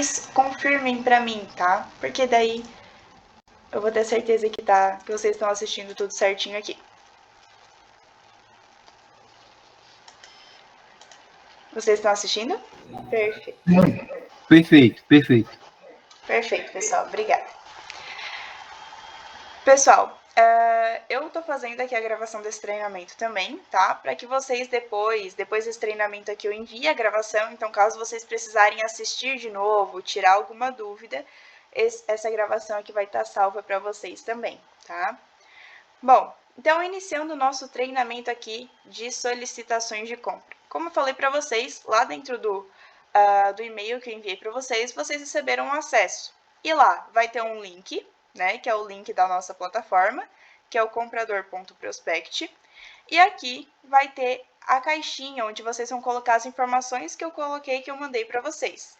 vocês confirmem para mim, tá? Porque daí eu vou ter certeza que vocês estão assistindo tudo certinho aqui. Vocês estão assistindo? Perfeito. Perfeito. Perfeito, pessoal. Obrigada. Pessoal, eu tô fazendo aqui a gravação desse treinamento também, tá? Para que vocês depois desse treinamento aqui, eu envie a gravação. Então, caso vocês precisarem assistir de novo, tirar alguma dúvida, essa gravação aqui vai estar salva para vocês também, tá? Bom, então, iniciando o nosso treinamento aqui de solicitações de compra. Como eu falei para vocês, lá dentro do e-mail que eu enviei para vocês, vocês receberam um acesso. E lá vai ter um link, né, que é o link da nossa plataforma, que é o comprador.prospect. E aqui vai ter a caixinha onde vocês vão colocar as informações que eu coloquei, que eu mandei para vocês.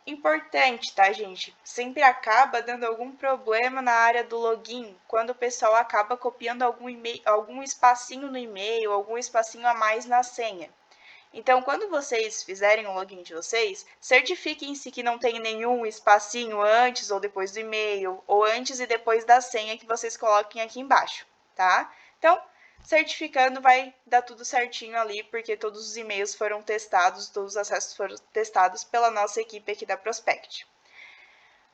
Importante, tá, gente? Sempre acaba dando algum problema na área do login, quando o pessoal acaba copiando algum espacinho no e-mail, algum espacinho a mais na senha. Então, quando vocês fizerem o login de vocês, certifiquem-se que não tem nenhum espacinho antes ou depois do e-mail, ou antes e depois da senha que vocês coloquem aqui embaixo, tá? Então, certificando vai dar tudo certinho ali, porque todos os e-mails foram testados, todos os acessos foram testados pela nossa equipe aqui da Prospect.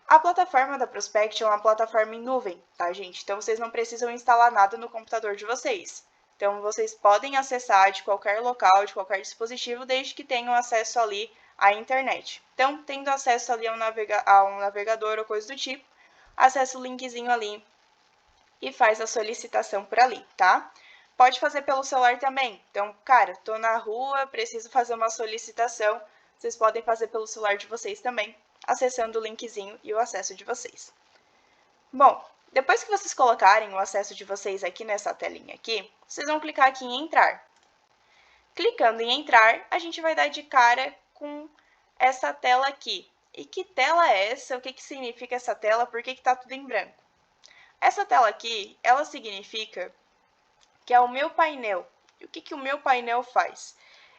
A plataforma da Prospect é uma plataforma em nuvem, tá, gente? Então, vocês não precisam instalar nada no computador de vocês. Então, vocês podem acessar de qualquer local, de qualquer dispositivo, desde que tenham acesso ali à internet. Então, tendo acesso ali a um navegador ou coisa do tipo, acessa o linkzinho ali e faz a solicitação por ali, tá? Pode fazer pelo celular também. Então, cara, tô na rua, preciso fazer uma solicitação. Vocês podem fazer pelo celular de vocês também, acessando o linkzinho e o acesso de vocês. Bom, depois que vocês colocarem o acesso de vocês aqui nessa telinha aqui, vocês vão clicar aqui em entrar. Clicando em entrar, a gente vai dar de cara com essa tela aqui. E que tela é essa? O que significa essa tela? Por que está tudo em branco? Essa tela aqui, ela significa que é o meu painel. E o que o meu painel faz?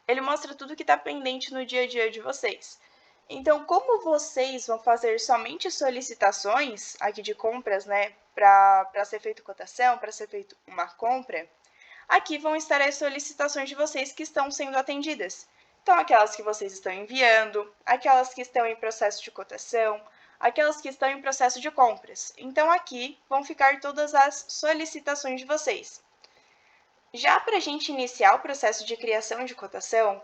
Ele mostra tudo que está pendente no dia a dia de vocês. Então, como vocês vão fazer somente solicitações aqui de compras, né, para ser feita cotação, para ser feita uma compra, aqui vão estar as solicitações de vocês que estão sendo atendidas. Então, aquelas que vocês estão enviando, aquelas que estão em processo de cotação, aquelas que estão em processo de compras. Então, aqui vão ficar todas as solicitações de vocês. Já para a gente iniciar o processo de criação de cotação,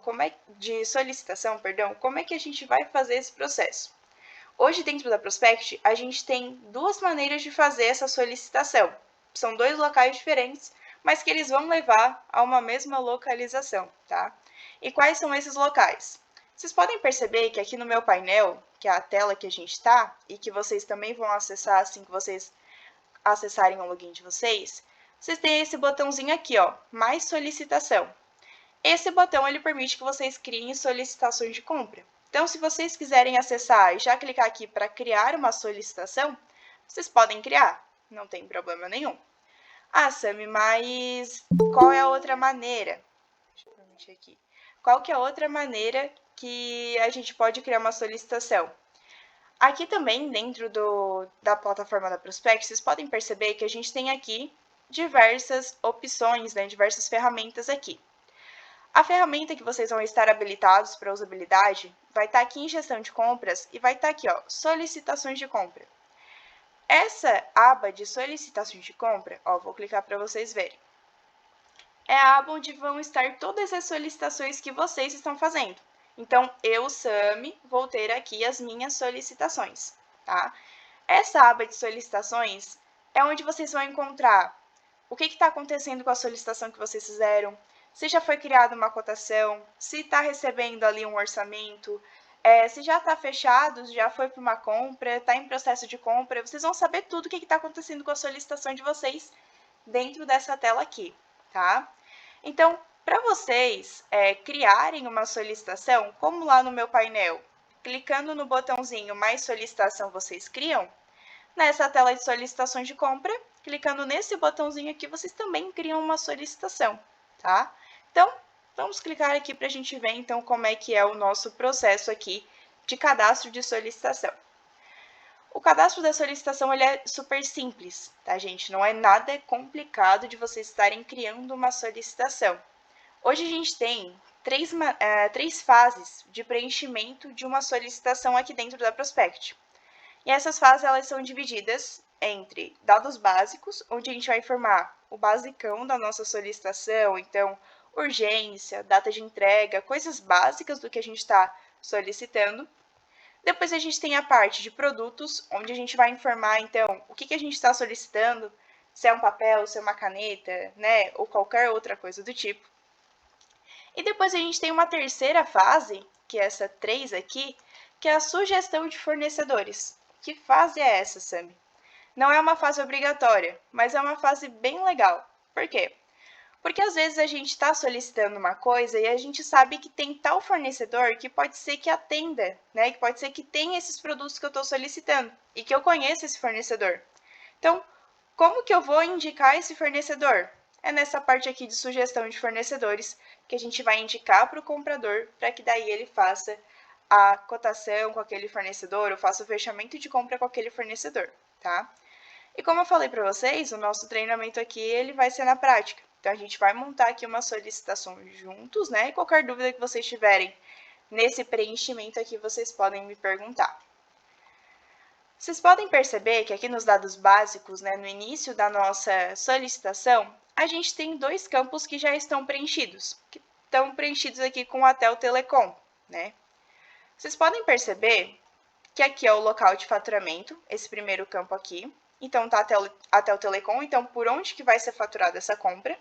de solicitação, como é que a gente vai fazer esse processo? Hoje, dentro da Prospect, a gente tem duas maneiras de fazer essa solicitação. São dois locais diferentes, mas que eles vão levar a uma mesma localização, tá? E quais são esses locais? Vocês podem perceber que aqui no meu painel, que é a tela que a gente está, e que vocês também vão acessar assim que vocês acessarem o login de vocês têm esse botãozinho aqui, ó, mais solicitação. Esse botão, ele permite que vocês criem solicitações de compra. Então, se vocês quiserem acessar e já clicar aqui para criar uma solicitação, vocês podem criar, não tem problema nenhum. Ah, Sami, mas qual é a outra maneira? Deixa eu permitir aqui. Qual que é a outra maneira que a gente pode criar uma solicitação? Aqui também, dentro da plataforma da Prospect, vocês podem perceber que a gente tem aqui diversas opções, né, diversas ferramentas aqui. A ferramenta que vocês vão estar habilitados para usabilidade vai estar aqui em gestão de compras e vai estar aqui, ó, solicitações de compra. Essa aba de solicitações de compra, ó, vou clicar para vocês verem. É a aba onde vão estar todas as solicitações que vocês estão fazendo. Então, eu, Sami, vou ter aqui as minhas solicitações, tá? Essa aba de solicitações é onde vocês vão encontrar o que está acontecendo com a solicitação que vocês fizeram, se já foi criada uma cotação, se está recebendo ali um orçamento, se já está fechado, já foi para uma compra, está em processo de compra, vocês vão saber tudo o que está acontecendo com a solicitação de vocês dentro dessa tela aqui, tá? Então, para vocês criarem uma solicitação, como lá no meu painel, clicando no botãozinho mais solicitação vocês criam, nessa tela de solicitações de compra, clicando nesse botãozinho aqui, vocês também criam uma solicitação, tá? Então, vamos clicar aqui para a gente ver, então, como é que é o nosso processo aqui de cadastro de solicitação. O cadastro da solicitação ele é super simples, tá, gente? Não é nada complicado de vocês estarem criando uma solicitação. Hoje a gente tem três fases de preenchimento de uma solicitação aqui dentro da Prospect. E essas fases elas são divididas entre dados básicos, onde a gente vai informar o basicão da nossa solicitação, então urgência, data de entrega, coisas básicas do que a gente está solicitando. Depois a gente tem a parte de produtos, onde a gente vai informar, então, o que a gente está solicitando, se é um papel, se é uma caneta, né, ou qualquer outra coisa do tipo. E depois a gente tem uma terceira fase, que é essa 3 aqui, que é a sugestão de fornecedores. Que fase é essa, Sami? Não é uma fase obrigatória, mas é uma fase bem legal. Por quê? Porque às vezes a gente está solicitando uma coisa e a gente sabe que tem tal fornecedor que pode ser que atenda, né? Que pode ser que tenha esses produtos que eu estou solicitando e que eu conheça esse fornecedor. Então, como que eu vou indicar esse fornecedor? É nessa parte aqui de sugestão de fornecedores que a gente vai indicar para o comprador para que daí ele faça a cotação com aquele fornecedor ou faça o fechamento de compra com aquele fornecedor, tá? E como eu falei para vocês, o nosso treinamento aqui ele vai ser na prática. Então, a gente vai montar aqui uma solicitação juntos, né? E qualquer dúvida que vocês tiverem nesse preenchimento aqui, vocês podem me perguntar. Vocês podem perceber que aqui nos dados básicos, né, no início da nossa solicitação, a gente tem dois campos que já estão preenchidos, que estão preenchidos aqui com a Tel Telecom, né? Vocês podem perceber que aqui é o local de faturamento, esse primeiro campo aqui. Então, tá até o Telecom, então por onde que vai ser faturada essa compra?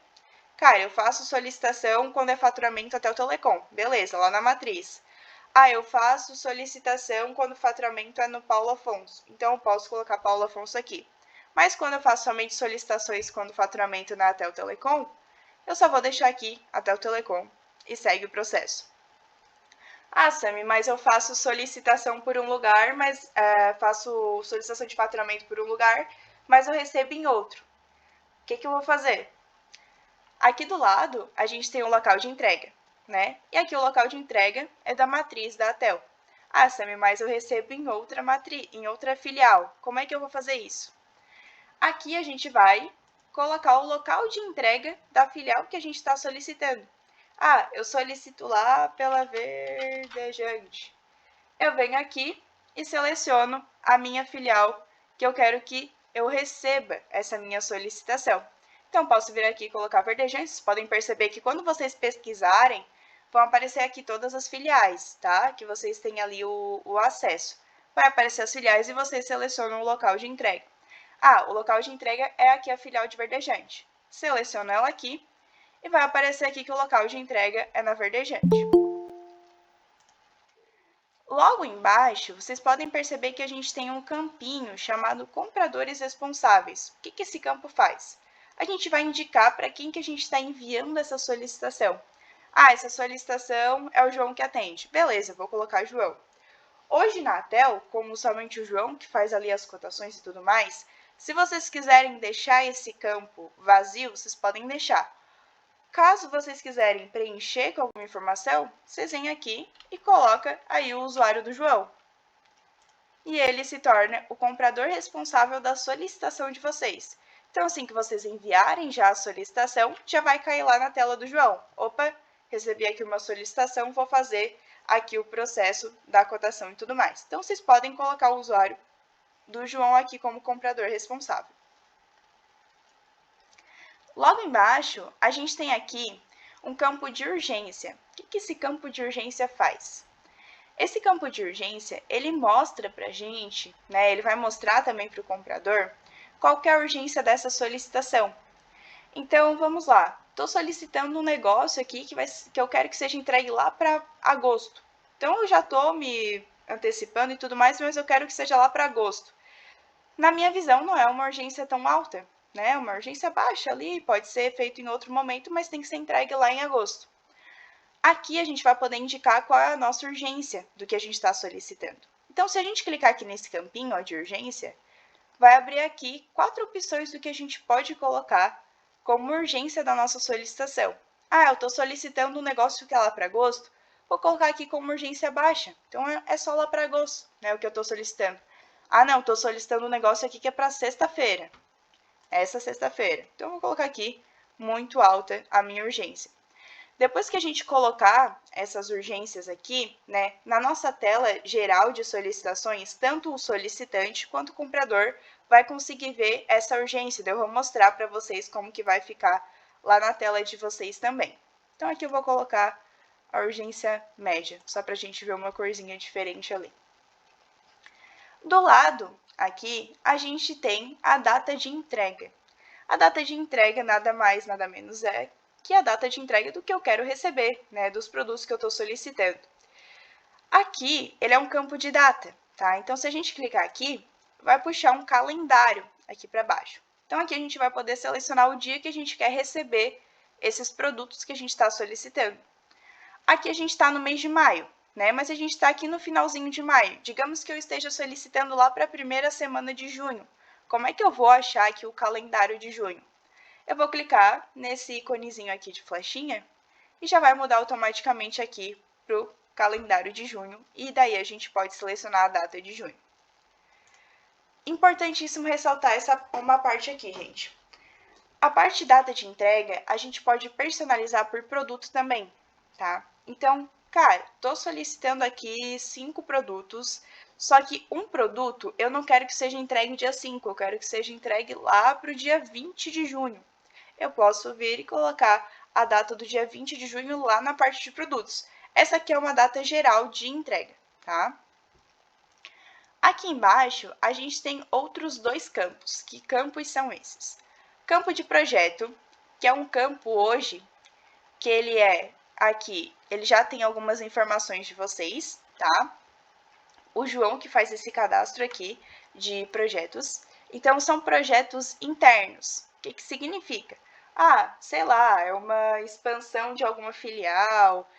Cara, eu faço solicitação quando é faturamento até o Telecom. Beleza, lá na matriz. Ah, eu faço solicitação quando o faturamento é no Paulo Afonso. Então, eu posso colocar Paulo Afonso aqui. Mas quando eu faço somente solicitações quando o faturamento não é até o Telecom, eu só vou deixar aqui até o Telecom e segue o processo. Ah, Sami, mas eu faço solicitação por um lugar, mas faço solicitação de faturamento por um lugar, mas eu recebo em outro. O que eu vou fazer? Aqui do lado, a gente tem o local de entrega, né? E aqui o local de entrega é da matriz da Atel. Ah, Sami, mas eu recebo em outra matriz, em outra filial. Como é que eu vou fazer isso? Aqui a gente vai colocar o local de entrega da filial que a gente está solicitando. Ah, eu solicito lá pela Verdejante. Eu venho aqui e seleciono a minha filial que eu quero que eu receba essa minha solicitação. Então, posso vir aqui e colocar Verdejante. Vocês podem perceber que quando vocês pesquisarem, vão aparecer aqui todas as filiais, tá? Que vocês têm ali o acesso. Vai aparecer as filiais e vocês selecionam o local de entrega. Ah, o local de entrega é aqui a filial de Verdejante. Seleciono ela aqui e vai aparecer aqui que o local de entrega é na Verdejante. Logo embaixo, vocês podem perceber que a gente tem um campinho chamado Compradores Responsáveis. O que esse campo faz? A gente vai indicar para quem que a gente está enviando essa solicitação. Ah, essa solicitação é o João que atende. Beleza, vou colocar João. Hoje na Atel, como somente o João que faz ali as cotações e tudo mais, se vocês quiserem deixar esse campo vazio, vocês podem deixar. Caso vocês quiserem preencher com alguma informação, vocês vêm aqui e colocam aí o usuário do João. E ele se torna o comprador responsável da solicitação de vocês. Então, assim que vocês enviarem já a solicitação, já vai cair lá na tela do João. Opa, recebi aqui uma solicitação, vou fazer aqui o processo da cotação e tudo mais. Então, vocês podem colocar o usuário do João aqui como comprador responsável. Logo embaixo, a gente tem aqui um campo de urgência. O que esse campo de urgência faz? Esse campo de urgência, ele mostra para a gente, né, ele vai mostrar também para o comprador, qual que é a urgência dessa solicitação. Então, vamos lá. Estou solicitando um negócio aqui que eu quero que seja entregue lá para agosto. Então, eu já estou me antecipando e tudo mais, mas eu quero que seja lá para agosto. Na minha visão, não é uma urgência tão alta, né? Uma urgência baixa ali, pode ser feito em outro momento, mas tem que ser entregue lá em agosto. Aqui a gente vai poder indicar qual é a nossa urgência do que a gente está solicitando. Então, se a gente clicar aqui nesse campinho ó, de urgência, vai abrir aqui 4 opções do que a gente pode colocar como urgência da nossa solicitação. Ah, eu estou solicitando um negócio que é lá para agosto, vou colocar aqui como urgência baixa. Então, é só lá para agosto, né, o que eu estou solicitando. Ah, não, estou solicitando um negócio aqui que é para sexta-feira. Essa sexta-feira. Então, eu vou colocar aqui muito alta a minha urgência. Depois que a gente colocar essas urgências aqui, né, na nossa tela geral de solicitações, tanto o solicitante quanto o comprador vai conseguir ver essa urgência. Eu vou mostrar para vocês como que vai ficar lá na tela de vocês também. Então, aqui eu vou colocar a urgência média, só para a gente ver uma corzinha diferente ali. Do lado aqui, a gente tem a data de entrega. A data de entrega nada mais, nada menos é que a data de entrega do que eu quero receber, né, dos produtos que eu estou solicitando. Aqui, ele é um campo de data, tá? Então, se a gente clicar aqui, vai puxar um calendário aqui para baixo. Então, aqui a gente vai poder selecionar o dia que a gente quer receber esses produtos que a gente está solicitando. Aqui a gente está no mês de maio, né? Mas a gente está aqui no finalzinho de maio. Digamos que eu esteja solicitando lá para a primeira semana de junho. Como é que eu vou achar aqui o calendário de junho? Eu vou clicar nesse iconezinho aqui de flechinha e já vai mudar automaticamente aqui para o calendário de junho. E daí a gente pode selecionar a data de junho. Importantíssimo ressaltar uma parte aqui, gente. A parte data de entrega, a gente pode personalizar por produto também, tá? Então, cara, tô solicitando aqui 5 produtos, só que um produto eu não quero que seja entregue dia 5, eu quero que seja entregue lá para o dia 20 de junho. Eu posso vir e colocar a data do dia 20 de junho lá na parte de produtos. Essa aqui é uma data geral de entrega, tá? Aqui embaixo, a gente tem outros 2 campos. Que campos são esses? Campo de projeto, que é um campo hoje que ele é aqui, ele já tem algumas informações de vocês, tá? O João que faz esse cadastro aqui de projetos. Então, são projetos internos. O que significa? Ah, sei lá, é uma expansão de alguma filial,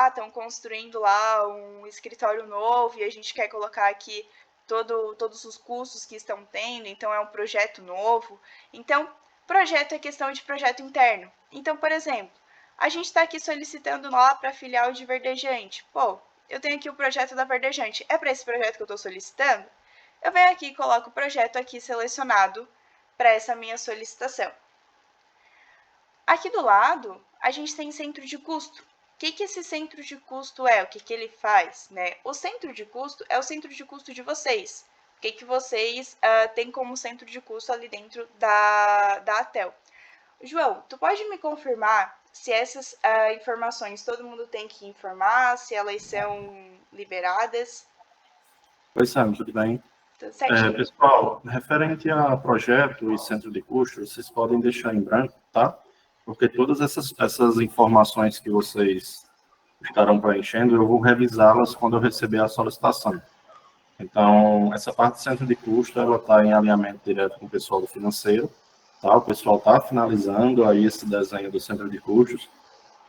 estão construindo lá um escritório novo e a gente quer colocar aqui todos os custos que estão tendo, então é um projeto novo. Então, projeto é questão de projeto interno. Então, por exemplo, a gente está aqui solicitando lá para a filial de Verdejante. Pô, eu tenho aqui o projeto da Verdejante. É para esse projeto que eu estou solicitando? Eu venho aqui e coloco o projeto aqui selecionado para essa minha solicitação. Aqui do lado, a gente tem centro de custo. O que esse centro de custo é? O que ele faz? Né? O centro de custo é o centro de custo de vocês. O que vocês têm como centro de custo ali dentro da ATEL. João, tu pode me confirmar se essas informações todo mundo tem que informar, se elas são liberadas? Oi, Sam, tudo bem? Tudo certinho. Pessoal, referente a projeto e centro de custos, vocês podem deixar em branco, tá? Porque todas essas informações que vocês estarão preenchendo, eu vou revisá-las quando eu receber a solicitação. Então, essa parte do centro de custo, ela está em alinhamento direto com o pessoal do financeiro, tá? O pessoal está finalizando aí esse desenho do centro de custos,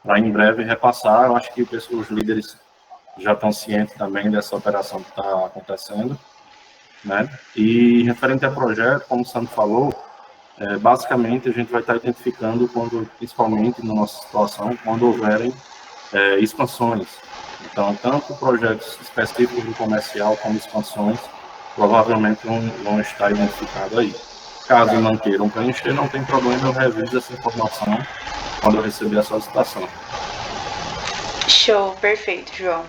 para em breve repassar. Eu acho que os líderes já estão cientes também dessa operação que está acontecendo, né? E referente a projeto, como o Sandro falou, basicamente a gente vai estar identificando quando, principalmente na nossa situação, quando houverem expansões. Então, tanto projetos específicos do comercial como expansões, provavelmente vão estar identificados aí. Caso não queiram preencher, não tem problema, eu reviso essa informação quando eu receber a solicitação. Show, perfeito, João.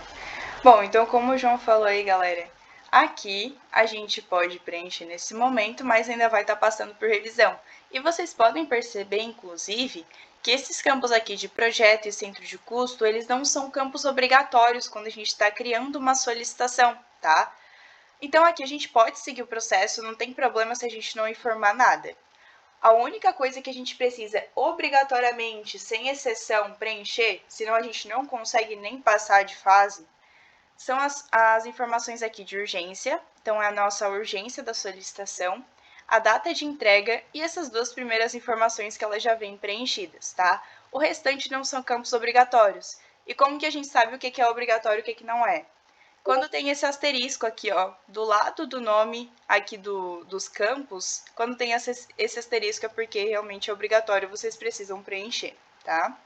Bom, então como o João falou aí, galera, aqui a gente pode preencher nesse momento, mas ainda vai estar passando por revisão. E vocês podem perceber, inclusive, que esses campos aqui de projeto e centro de custo, eles não são campos obrigatórios quando a gente está criando uma solicitação, tá? Então, aqui a gente pode seguir o processo, não tem problema se a gente não informar nada. A única coisa que a gente precisa obrigatoriamente, sem exceção, preencher, senão a gente não consegue nem passar de fase, são as informações aqui de urgência, então é a nossa urgência da solicitação, a data de entrega e essas 2 primeiras informações que elas já vêm preenchidas, tá? O restante não são campos obrigatórios. E como que a gente sabe o que é obrigatório e o que não é? Quando tem esse asterisco aqui, ó, do lado do nome aqui dos campos, quando tem esse asterisco é porque realmente é obrigatório, vocês precisam preencher, tá?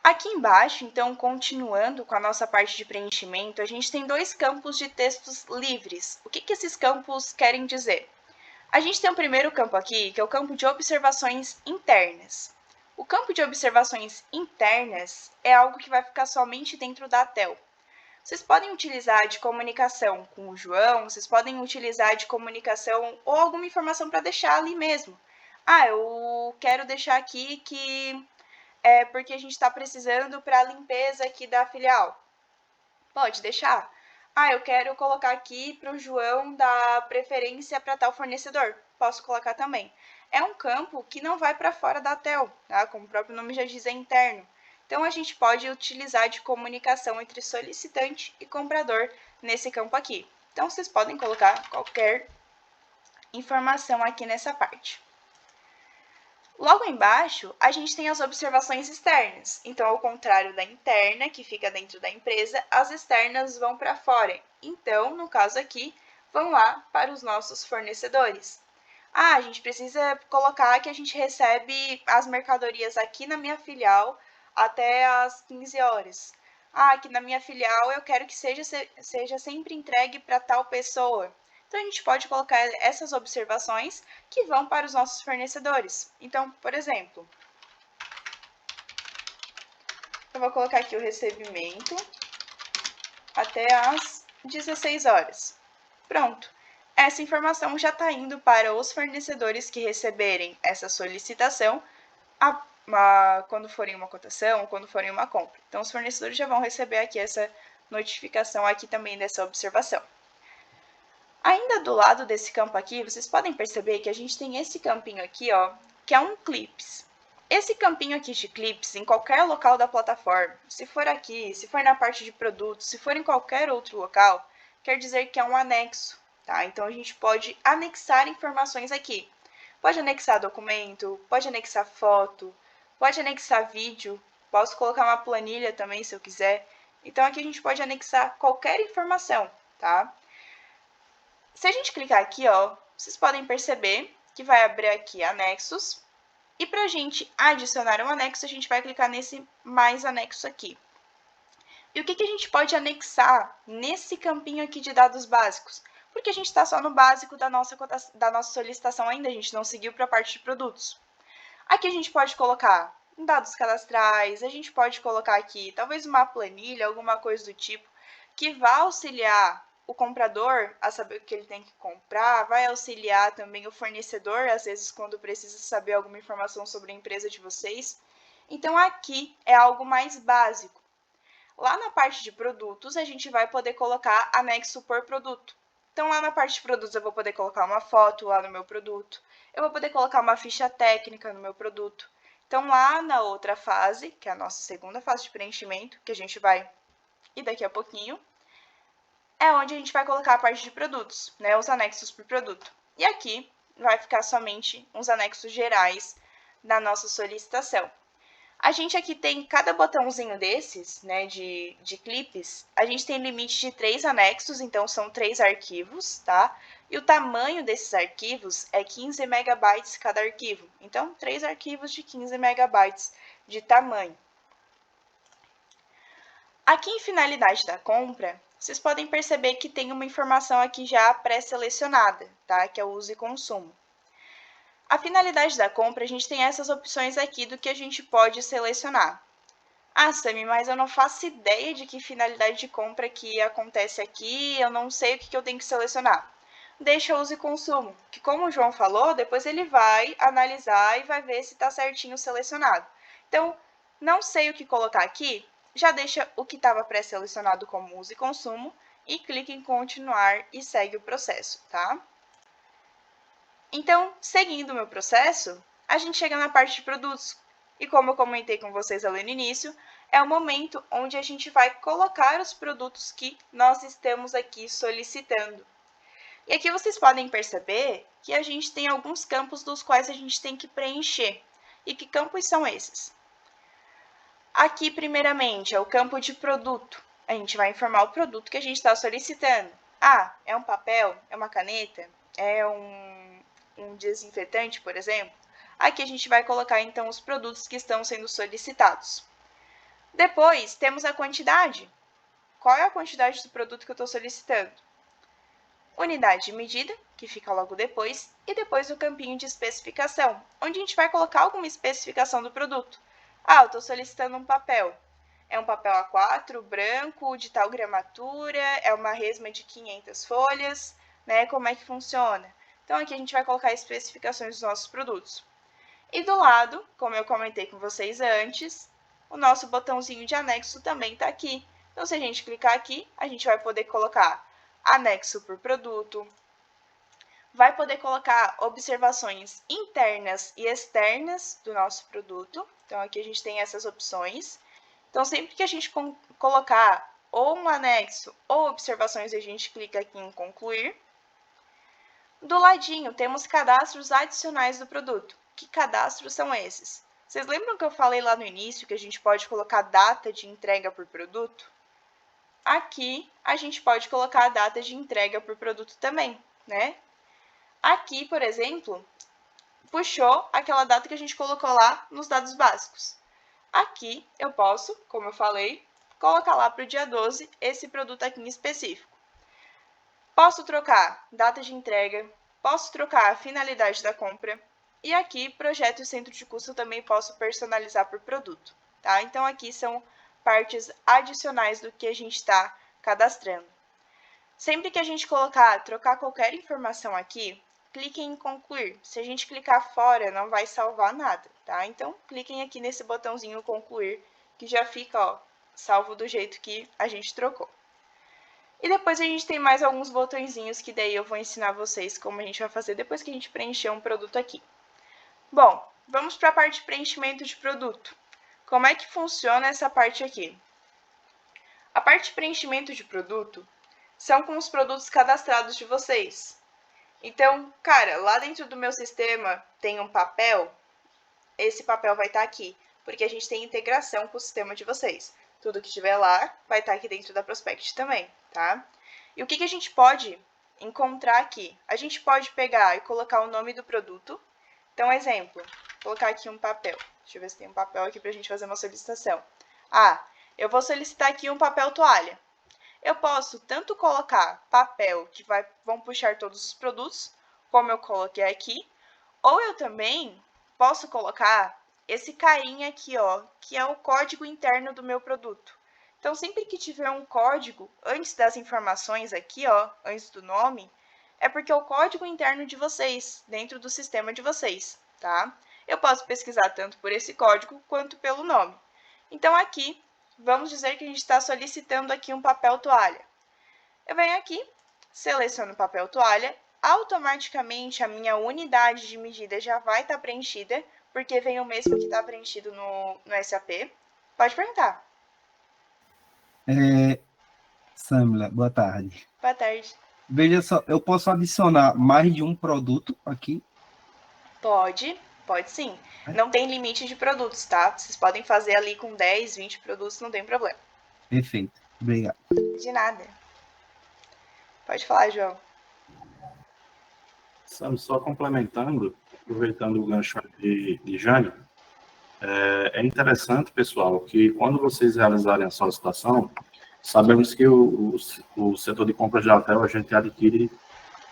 Aqui embaixo, então, continuando com a nossa parte de preenchimento, a gente tem dois campos de textos livres. O que esses campos querem dizer? A gente tem o primeiro campo aqui, que é o campo de observações internas. O campo de observações internas é algo que vai ficar somente dentro da TEL. Vocês podem utilizar de comunicação com o João, vocês podem utilizar de comunicação ou alguma informação para deixar ali mesmo. Ah, eu quero deixar aqui que é porque a gente está precisando para a limpeza aqui da filial. Pode deixar. Ah, eu quero colocar aqui para o João dar preferência para tal fornecedor. Posso colocar também. É um campo que não vai para fora da TEL, tá? Como o próprio nome já diz, é interno. Então, a gente pode utilizar de comunicação entre solicitante e comprador nesse campo aqui. Então, vocês podem colocar qualquer informação aqui nessa parte. Logo embaixo, a gente tem as observações externas. Então, ao contrário da interna, que fica dentro da empresa, as externas vão para fora. Então, no caso aqui, vão lá para os nossos fornecedores. Ah, a gente precisa colocar que a gente recebe as mercadorias aqui na minha filial até às 15 horas. Ah, aqui na minha filial eu quero que seja sempre entregue para tal pessoa. Então, a gente pode colocar essas observações que vão para os nossos fornecedores. Então, por exemplo, eu vou colocar aqui o recebimento até às 16 horas. Pronto. Essa informação já está indo para os fornecedores que receberem essa solicitação quando forem uma cotação ou quando forem uma compra. Então, os fornecedores já vão receber aqui essa notificação aqui também dessa observação. Ainda do lado desse campo aqui, vocês podem perceber que a gente tem esse campinho aqui, ó, que é um clips. Esse campinho aqui de clips, em qualquer local da plataforma, se for aqui, se for na parte de produtos, se for em qualquer outro local, quer dizer que é um anexo, tá? Então, a gente pode anexar informações aqui. Pode anexar documento, pode anexar foto, pode anexar vídeo, posso colocar uma planilha também, se eu quiser. Então, aqui a gente pode anexar qualquer informação, tá? Se a gente clicar aqui, ó, vocês podem perceber que vai abrir aqui anexos. E para a gente adicionar um anexo, a gente vai clicar nesse mais anexo aqui. E o que a gente pode anexar nesse campinho aqui de dados básicos? Porque a gente está só no básico da nossa solicitação ainda, a gente não seguiu para a parte de produtos. Aqui a gente pode colocar dados cadastrais, a gente pode colocar aqui talvez uma planilha, alguma coisa do tipo, que vai auxiliar o comprador a saber o que ele tem que comprar, vai auxiliar também o fornecedor, às vezes, quando precisa saber alguma informação sobre a empresa de vocês. Então, aqui é algo mais básico. Lá na parte de produtos, a gente vai poder colocar anexo por produto. Então, lá na parte de produtos, eu vou poder colocar uma foto lá no meu produto. Eu vou poder colocar uma ficha técnica no meu produto. Então, lá na outra fase, que é a nossa segunda fase de preenchimento, que a gente vai ir daqui a pouquinho, é onde a gente vai colocar a parte de produtos, né, os anexos por produto. E aqui vai ficar somente uns anexos gerais da nossa solicitação. A gente aqui tem cada botãozinho desses, né, de clipes, a gente tem limite de 3 anexos, então são 3 arquivos, tá? E o tamanho desses arquivos é 15 megabytes cada arquivo. Então, 3 arquivos de 15 megabytes de tamanho. Aqui em finalidade da compra, vocês podem perceber que tem uma informação aqui já pré-selecionada, tá? Que é o uso e consumo. A finalidade da compra, a gente tem essas opções aqui do que a gente pode selecionar. Ah, Sami, mas eu não faço ideia de que finalidade de compra que acontece aqui, eu não sei o que eu tenho que selecionar. Deixa uso e consumo, que como o João falou, depois ele vai analisar e vai ver se está certinho selecionado. Então, não sei o que colocar aqui, já deixa o que estava pré-selecionado como uso e consumo e clica em continuar e segue o processo, tá? Então, seguindo o meu processo, a gente chega na parte de produtos. E como eu comentei com vocês ali no início, é o momento onde a gente vai colocar os produtos que nós estamos aqui solicitando. E aqui vocês podem perceber que a gente tem alguns campos dos quais a gente tem que preencher. E que campos são esses? Aqui, primeiramente, é o campo de produto. A gente vai informar o produto que a gente está solicitando. Ah, é um papel? É uma caneta? É um desinfetante, por exemplo? Aqui a gente vai colocar, então, os produtos que estão sendo solicitados. Depois, temos a quantidade. Qual é a quantidade do produto que eu estou solicitando? Unidade de medida, que fica logo depois, e depois o campinho de especificação, onde a gente vai colocar alguma especificação do produto. Ah, eu estou solicitando um papel. É um papel A4, branco, de tal gramatura, é uma resma de 500 folhas, né? Como é que funciona? Então, aqui a gente vai colocar especificações dos nossos produtos. E do lado, como eu comentei com vocês antes, o nosso botãozinho de anexo também está aqui. Então, se a gente clicar aqui, a gente vai poder colocar anexo por produto, vai poder colocar observações internas e externas do nosso produto. Então, aqui a gente tem essas opções. Então, sempre que a gente colocar ou um anexo ou observações, a gente clica aqui em concluir. Do ladinho, temos cadastros adicionais do produto. Que cadastros são esses? Vocês lembram que eu falei lá no início que a gente pode colocar data de entrega por produto? Aqui, a gente pode colocar a data de entrega por produto também, né? Aqui, por exemplo, puxou aquela data que a gente colocou lá nos dados básicos. Aqui, eu posso, como eu falei, colocar lá para o dia 12 esse produto aqui em específico. Posso trocar data de entrega, posso trocar a finalidade da compra, e aqui, projeto e centro de custo, eu também posso personalizar por produto, tá? Então, aqui são partes adicionais do que a gente está cadastrando. Sempre que a gente trocar qualquer informação aqui, cliquem em concluir. Se a gente clicar fora, não vai salvar nada, tá? Então, cliquem aqui nesse botãozinho concluir, que já fica, ó, salvo do jeito que a gente trocou. E depois a gente tem mais alguns botõezinhos que daí eu vou ensinar vocês como a gente vai fazer depois que a gente preencher um produto aqui. Bom, vamos para a parte de preenchimento de produto. Como é que funciona essa parte aqui? A parte de preenchimento de produto são com os produtos cadastrados de vocês. Então, cara, lá dentro do meu sistema tem um papel, esse papel vai estar aqui, porque a gente tem integração com o sistema de vocês. Tudo que tiver lá vai estar aqui dentro da Prospect também, tá? E o que a gente pode encontrar aqui? A gente pode pegar e colocar o nome do produto. Então, exemplo, vou colocar aqui um papel. Deixa eu ver se tem um papel aqui para a gente fazer uma solicitação. Ah, eu vou solicitar aqui um papel toalha. Eu posso tanto colocar papel, que vão puxar todos os produtos, como eu coloquei aqui, ou eu também posso colocar esse carinha aqui, ó, que é o código interno do meu produto. Então, sempre que tiver um código antes das informações aqui, ó, antes do nome, é porque é o código interno de vocês, dentro do sistema de vocês, tá? Eu posso pesquisar tanto por esse código quanto pelo nome. Então, aqui, vamos dizer que a gente está solicitando aqui um papel toalha. Eu venho aqui, seleciono o papel toalha, automaticamente a minha unidade de medida já vai estar preenchida, porque vem o mesmo que está preenchido no SAP. Pode perguntar. Samila, boa tarde. Boa tarde. Veja só, eu posso adicionar mais de um produto aqui? Pode sim. Não tem limite de produtos, tá? Vocês podem fazer ali com 10, 20 produtos, não tem problema. Perfeito, obrigado. De nada. Pode falar, João. Só complementando, aproveitando o gancho de Jane, é interessante, pessoal, que quando vocês realizarem a solicitação, sabemos que o setor de compras de hotel, a gente adquire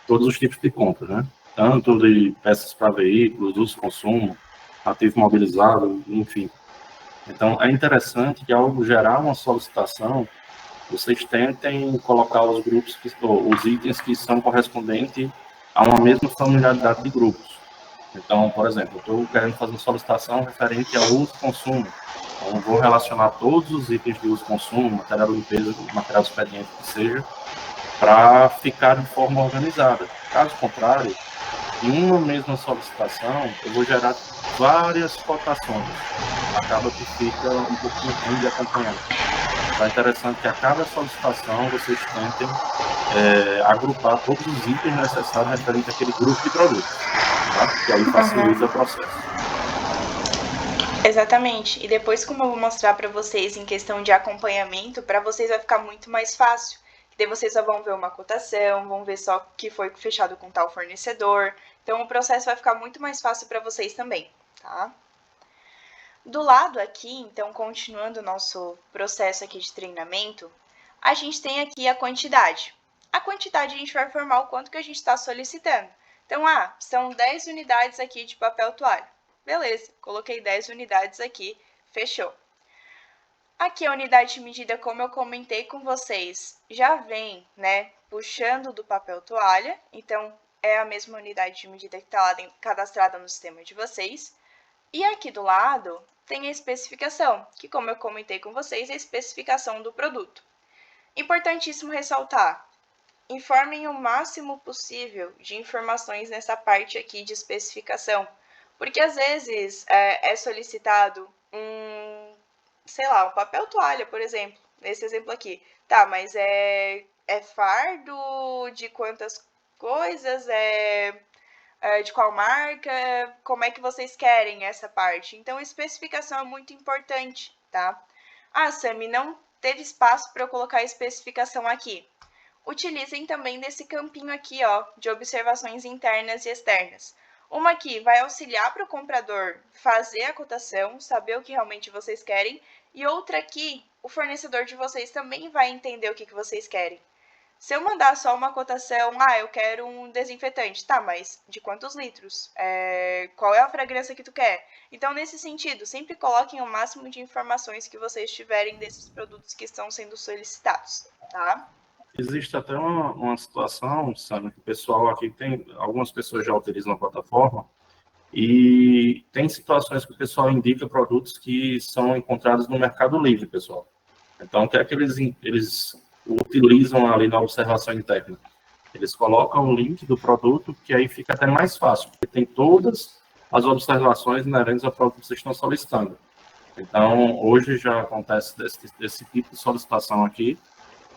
todos os tipos de compras, né? Tanto de peças para veículos, uso e consumo, ativo mobilizado, enfim. Então, é interessante que, ao gerar uma solicitação, vocês tentem colocar os grupos, os itens que são correspondentes a uma mesma familiaridade de grupos. Então, por exemplo, eu estou querendo fazer uma solicitação referente ao uso e consumo. Então, vou relacionar todos os itens de uso e consumo, material de limpeza, material de expediente, que seja, para ficar de forma organizada. Caso contrário, em uma mesma solicitação, eu vou gerar várias cotações. Acaba que fica um pouquinho ruim de acompanhar. Então, é interessante que a cada solicitação vocês tentem agrupar todos os itens necessários referente àquele grupo de produtos, tá? Que aí facilita o processo. Exatamente. E depois, como eu vou mostrar para vocês em questão de acompanhamento, para vocês vai ficar muito mais fácil. Daí vocês só vão ver uma cotação, vão ver só que foi fechado com tal fornecedor. Então, o processo vai ficar muito mais fácil para vocês também, tá? Do lado aqui, então, continuando o nosso processo aqui de treinamento, a gente tem aqui a quantidade. A quantidade a gente vai informar o quanto que a gente está solicitando. Então, são 10 unidades aqui de papel toalha. Beleza, coloquei 10 unidades aqui, fechou. Aqui a unidade de medida, como eu comentei com vocês, já vem, né, puxando do papel toalha, então é a mesma unidade de medida que está lá cadastrada no sistema de vocês. E aqui do lado tem a especificação, que como eu comentei com vocês, é a especificação do produto. Importantíssimo ressaltar, informem o máximo possível de informações nessa parte aqui de especificação, porque às vezes é solicitado sei lá, um papel toalha, por exemplo, nesse exemplo aqui. Tá, mas é fardo, de quantas coisas, de qual marca, como é que vocês querem essa parte. Então, a especificação é muito importante, tá? Sami, não teve espaço para eu colocar a especificação aqui. Utilizem também desse campinho aqui, ó, de observações internas e externas. Uma aqui vai auxiliar para o comprador fazer a cotação, saber o que realmente vocês querem, e outra aqui, o fornecedor de vocês também vai entender o que vocês querem. Se eu mandar só uma cotação, eu quero um desinfetante, tá, mas de quantos litros? Qual é a fragrância que tu quer? Então, nesse sentido, sempre coloquem o máximo de informações que vocês tiverem desses produtos que estão sendo solicitados, tá? Existe até uma situação, sabe, que o pessoal aqui tem, algumas pessoas já utilizam a plataforma, e tem situações que o pessoal indica produtos que são encontrados no Mercado Livre, pessoal. Então, o que é que eles utilizam ali na observação interna? Eles colocam o link do produto, que aí fica até mais fácil, porque tem todas as observações inerentes ao produto que vocês estão solicitando. Então, hoje já acontece desse tipo de solicitação aqui,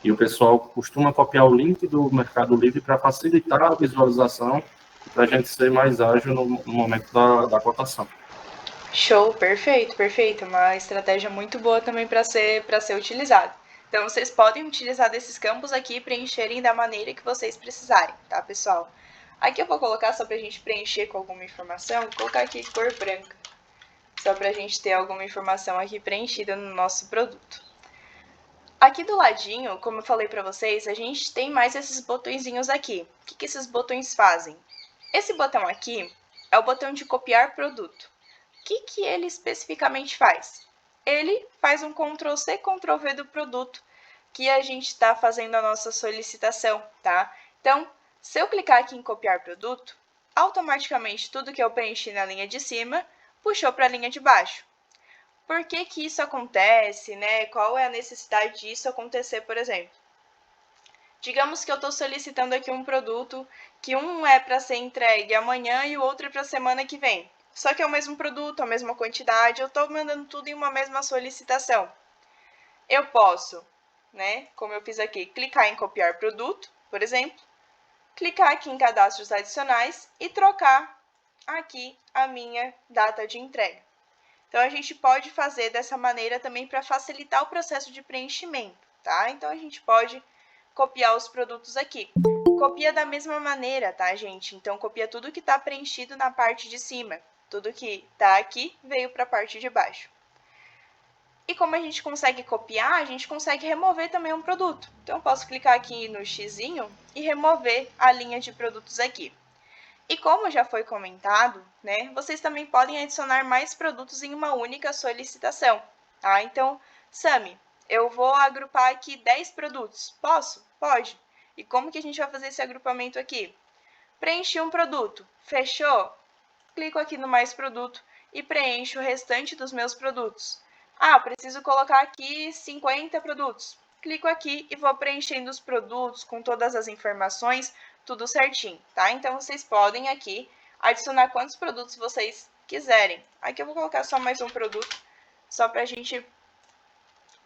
e o pessoal costuma copiar o link do Mercado Livre para facilitar a visualização, para a gente ser mais ágil no momento da cotação. Show, perfeito, perfeito. Uma estratégia muito boa também para ser utilizada. Então, vocês podem utilizar desses campos aqui e preencherem da maneira que vocês precisarem, tá, pessoal? Aqui eu vou colocar só para a gente preencher com alguma informação, vou colocar aqui cor branca, só para a gente ter alguma informação aqui preenchida no nosso produto. Aqui do ladinho, como eu falei para vocês, a gente tem mais esses botõezinhos aqui. O que esses botões fazem? Esse botão aqui é o botão de copiar produto. O que ele especificamente faz? Ele faz um Ctrl+C, Ctrl+V do produto que a gente está fazendo a nossa solicitação, tá? Então, se eu clicar aqui em copiar produto, automaticamente tudo que eu preenchi na linha de cima puxou para a linha de baixo. Por que isso acontece, né? Qual é a necessidade disso acontecer, por exemplo? Digamos que eu estou solicitando aqui um produto que um é para ser entregue amanhã e o outro é para a semana que vem. Só que é o mesmo produto, a mesma quantidade, eu estou mandando tudo em uma mesma solicitação. Eu posso, né, como eu fiz aqui, clicar em copiar produto, por exemplo, clicar aqui em cadastros adicionais e trocar aqui a minha data de entrega. Então, a gente pode fazer dessa maneira também para facilitar o processo de preenchimento, tá? Então, a gente pode copiar os produtos aqui. Copia da mesma maneira, tá, gente? Então, copia tudo que está preenchido na parte de cima. Tudo que está aqui veio para a parte de baixo. E como a gente consegue copiar, a gente consegue remover também um produto. Então, eu posso clicar aqui no xizinho e remover a linha de produtos aqui. E como já foi comentado, né, vocês também podem adicionar mais produtos em uma única solicitação, tá? Então, Sami, eu vou agrupar aqui 10 produtos. Posso? Pode. E como que a gente vai fazer esse agrupamento aqui? Preenchi um produto. Fechou? Clico aqui no mais produto e preencho o restante dos meus produtos. Preciso colocar aqui 50 produtos. Clico aqui e vou preenchendo os produtos com todas as informações, tudo certinho, tá? Então, vocês podem aqui adicionar quantos produtos vocês quiserem. Aqui eu vou colocar só mais um produto, só para a gente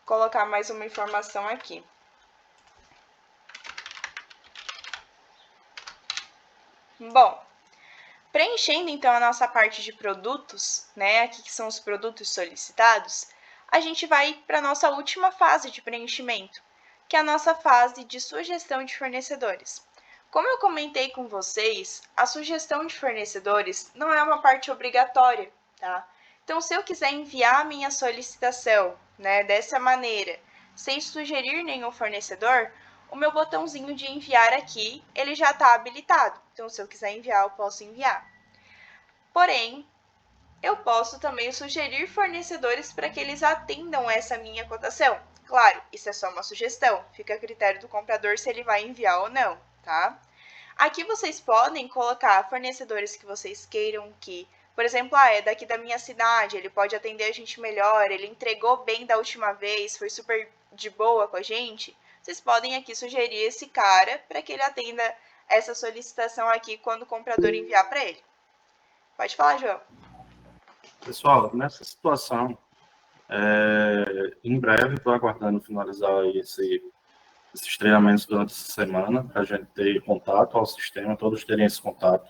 colocar mais uma informação aqui. Bom, preenchendo então a nossa parte de produtos, né? Aqui que são os produtos solicitados, a gente vai para a nossa última fase de preenchimento, que é a nossa fase de sugestão de fornecedores. Como eu comentei com vocês, a sugestão de fornecedores não é uma parte obrigatória, tá? Então, se eu quiser enviar a minha solicitação, né, dessa maneira, sem sugerir nenhum fornecedor, o meu botãozinho de enviar aqui, ele já está habilitado. Então, se eu quiser enviar, eu posso enviar. Porém, eu posso também sugerir fornecedores para que eles atendam essa minha cotação. Claro, isso é só uma sugestão, fica a critério do comprador se ele vai enviar ou não, tá? Aqui vocês podem colocar fornecedores que vocês queiram que, por exemplo, é daqui da minha cidade, ele pode atender a gente melhor, ele entregou bem da última vez, foi super de boa com a gente. Vocês podem aqui sugerir esse cara para que ele atenda essa solicitação aqui quando o comprador enviar para ele. Pode falar, João. Pessoal, nessa situação, em breve, estou aguardando finalizar esses treinamentos durante essa semana, para a gente ter contato ao sistema, todos terem esse contato.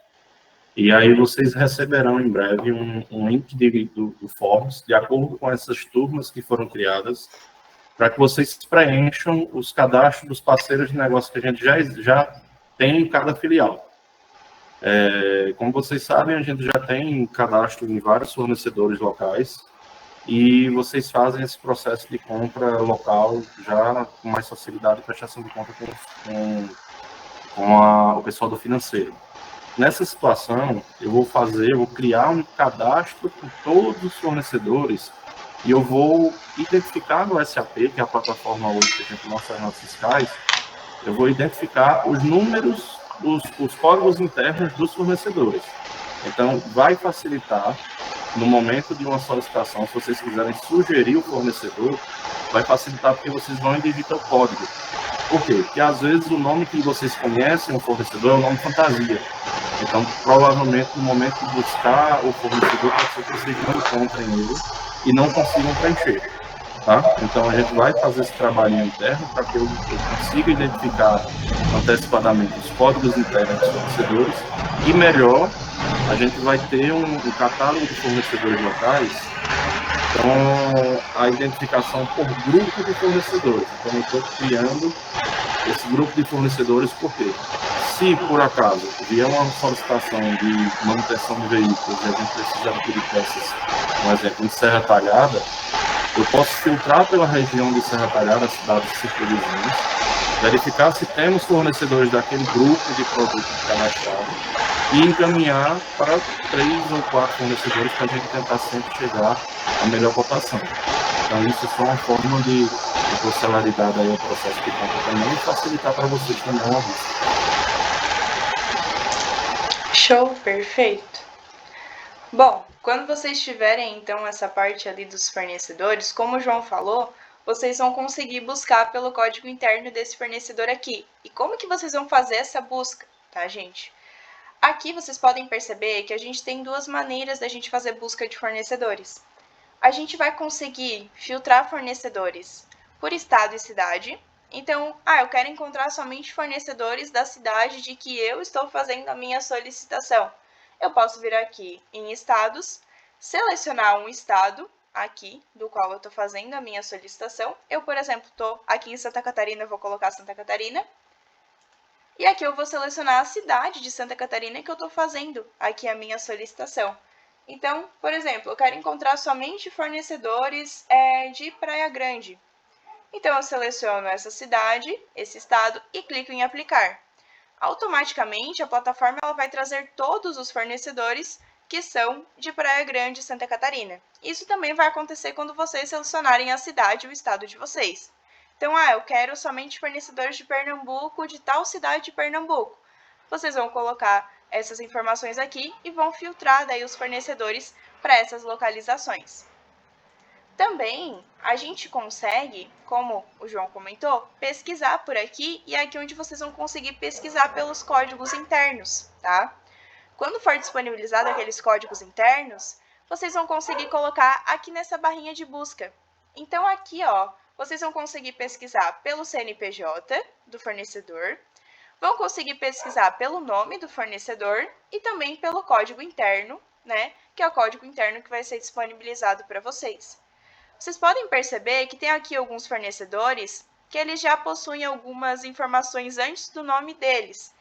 E aí vocês receberão em breve um link do Forms, de acordo com essas turmas que foram criadas, para que vocês preencham os cadastros dos parceiros de negócio que a gente já tem em cada filial. Como vocês sabem, a gente já tem cadastro em vários fornecedores locais e vocês fazem esse processo de compra local já com mais facilidade, prestação de conta com o pessoal do financeiro. Nessa situação, eu vou criar um cadastro com todos os fornecedores e eu vou identificar no SAP, que é a plataforma hoje que a gente mostra as notas fiscais, eu vou identificar os números, os códigos internos dos fornecedores. Então, vai facilitar, no momento de uma solicitação, se vocês quiserem sugerir o fornecedor, vai facilitar porque vocês vão digitar o código. Por quê? Porque, às vezes, o nome que vocês conhecem, o fornecedor, é um nome fantasia. Então, provavelmente, no momento de buscar o fornecedor, pode ser que vocês não encontrem ele e não consigam preencher. Tá? Então, a gente vai fazer esse trabalho interno para que eu consiga identificar antecipadamente os códigos internos dos fornecedores e, melhor, a gente vai ter um catálogo de fornecedores locais com a identificação por grupo de fornecedores. Então, eu estou criando esse grupo de fornecedores porque, se por acaso vier uma solicitação de manutenção de veículos e a gente precisar adquirir peças, por exemplo, em Serra Talhada, eu posso filtrar pela região de Serra Talhada, cidades circunvizinhas, verificar se temos fornecedores daquele grupo de produtos cadastrados e encaminhar para 3 ou 4 fornecedores para a gente tentar sempre chegar à melhor cotação. Então, isso é só uma forma de celeridade aí ao processo de compra também e facilitar para vocês também a vista. Show, perfeito. Bom, quando vocês tiverem então essa parte ali dos fornecedores, como o João falou, vocês vão conseguir buscar pelo código interno desse fornecedor aqui. E como que vocês vão fazer essa busca, tá, gente? Aqui vocês podem perceber que a gente tem duas maneiras da gente fazer busca de fornecedores. A gente vai conseguir filtrar fornecedores por estado e cidade. Então, eu quero encontrar somente fornecedores da cidade de que eu estou fazendo a minha solicitação. Eu posso vir aqui em estados, selecionar um estado aqui do qual eu estou fazendo a minha solicitação. Eu, por exemplo, estou aqui em Santa Catarina, eu vou colocar Santa Catarina. E aqui eu vou selecionar a cidade de Santa Catarina que eu estou fazendo aqui a minha solicitação. Então, por exemplo, eu quero encontrar somente fornecedores de Praia Grande. Então, eu seleciono essa cidade, esse estado e clico em aplicar. Automaticamente, a plataforma ela vai trazer todos os fornecedores que são de Praia Grande, Santa Catarina. Isso também vai acontecer quando vocês selecionarem a cidade e o estado de vocês. Então, eu quero somente fornecedores de Pernambuco, de tal cidade de Pernambuco. Vocês vão colocar essas informações aqui e vão filtrar daí os fornecedores para essas localizações. Também a gente consegue, como o João comentou, pesquisar por aqui e é aqui onde vocês vão conseguir pesquisar pelos códigos internos, tá? Quando for disponibilizado aqueles códigos internos, vocês vão conseguir colocar aqui nessa barrinha de busca. Então aqui, vocês vão conseguir pesquisar pelo CNPJ do fornecedor, vão conseguir pesquisar pelo nome do fornecedor e também pelo código interno, né? Que é o código interno que vai ser disponibilizado para vocês. Vocês podem perceber que tem aqui alguns fornecedores que eles já possuem algumas informações antes do nome deles.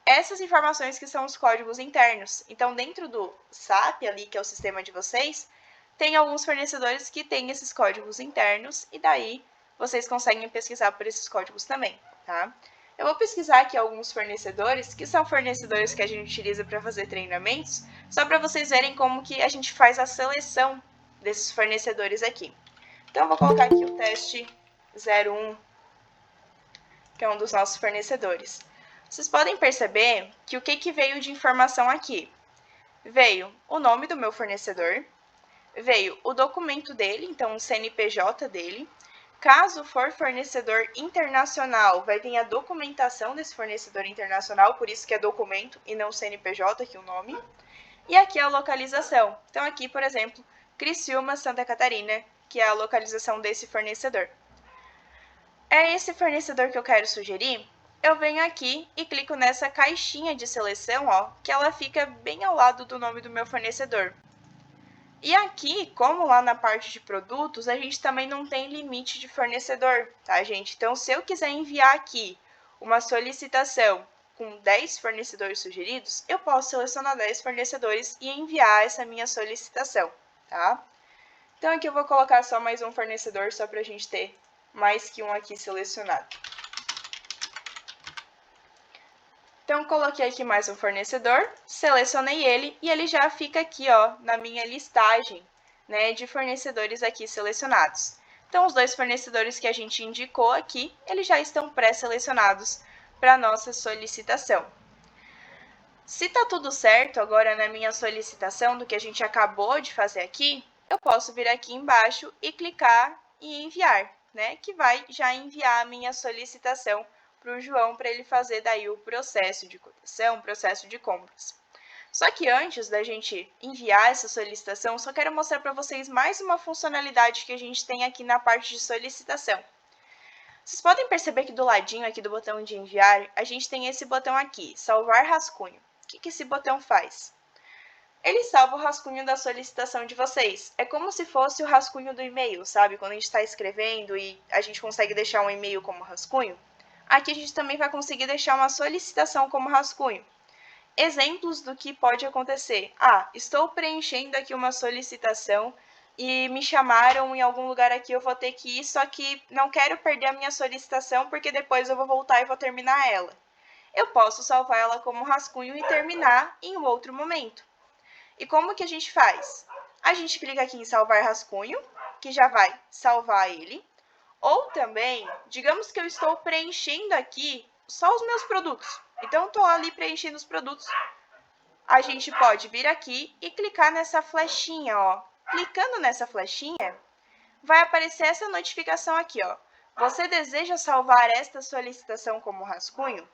Essas informações que são os códigos internos. Então, dentro do SAP ali, que é o sistema de vocês, tem alguns fornecedores que têm esses códigos internos e daí vocês conseguem pesquisar por esses códigos também, tá? Eu vou pesquisar aqui alguns fornecedores, que são fornecedores que a gente utiliza para fazer treinamentos, só para vocês verem como que a gente faz a seleção desses fornecedores aqui. Então, eu vou colocar aqui o teste 01, que é um dos nossos fornecedores. Vocês podem perceber que o que veio de informação aqui? Veio o nome do meu fornecedor, veio o documento dele, então o CNPJ dele. Caso for fornecedor internacional, vai vir a documentação desse fornecedor internacional, por isso que é documento e não CNPJ, aqui o nome. E aqui a localização. Então aqui, por exemplo, Criciúma, Santa Catarina, que é a localização desse fornecedor. É esse fornecedor que eu quero sugerir? Eu venho aqui e clico nessa caixinha de seleção, ó, que ela fica bem ao lado do nome do meu fornecedor. E aqui, como lá na parte de produtos, a gente também não tem limite de fornecedor, tá, gente? Então, se eu quiser enviar aqui uma solicitação com 10 fornecedores sugeridos, eu posso selecionar 10 fornecedores e enviar essa minha solicitação, tá? Então, aqui eu vou colocar só mais um fornecedor, só para a gente ter mais que um aqui selecionado. Então, coloquei aqui mais um fornecedor, selecionei ele e ele já fica aqui, ó, na minha listagem, né, de fornecedores aqui selecionados. Então, os dois fornecedores que a gente indicou aqui, eles já estão pré-selecionados para a nossa solicitação. Se está tudo certo agora na minha solicitação do que a gente acabou de fazer aqui, eu posso vir aqui embaixo e clicar em enviar, né, que vai já enviar a minha solicitação para o João, para ele fazer daí o processo de cotação, processo de compras. Só que antes da gente enviar essa solicitação, só quero mostrar para vocês mais uma funcionalidade que a gente tem aqui na parte de solicitação. Vocês podem perceber que do ladinho aqui do botão de enviar, a gente tem esse botão aqui, salvar rascunho. O que esse botão faz? Ele salva o rascunho da solicitação de vocês. É como se fosse o rascunho do e-mail, sabe? Quando a gente está escrevendo e a gente consegue deixar um e-mail como rascunho, aqui a gente também vai conseguir deixar uma solicitação como rascunho. Exemplos do que pode acontecer. Estou preenchendo aqui uma solicitação e me chamaram em algum lugar aqui, eu vou ter que ir, só que não quero perder a minha solicitação porque depois eu vou voltar e vou terminar ela. Eu posso salvar ela como rascunho e terminar em um outro momento. E como que a gente faz? A gente clica aqui em salvar rascunho, que já vai salvar ele. Ou também, digamos que eu estou preenchendo aqui só os meus produtos. Então, estou ali preenchendo os produtos. A gente pode vir aqui e clicar nessa flechinha, ó. Clicando nessa flechinha, vai aparecer essa notificação aqui, ó. Você deseja salvar esta solicitação como rascunho?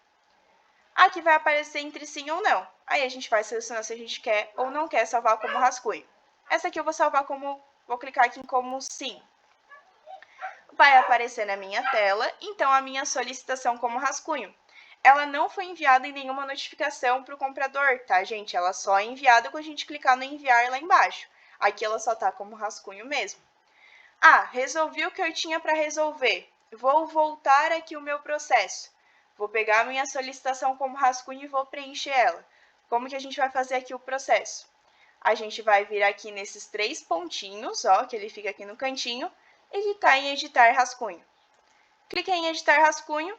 Aqui vai aparecer entre sim ou não. Aí a gente vai selecionar se a gente quer ou não quer salvar como rascunho. Essa aqui eu vou salvar como, vou clicar aqui em como sim. Vai aparecer na minha tela, então, a minha solicitação como rascunho. Ela não foi enviada em nenhuma notificação para o comprador, tá, gente? Ela só é enviada quando a gente clicar no enviar lá embaixo. Aqui ela só está como rascunho mesmo. Resolvi o que eu tinha para resolver. Vou voltar aqui o meu processo. Vou pegar a minha solicitação como rascunho e vou preencher ela. Como que a gente vai fazer aqui o processo? A gente vai vir aqui nesses 3 pontinhos, ó, que ele fica aqui no cantinho, e clicar em editar rascunho. Cliquei em editar rascunho,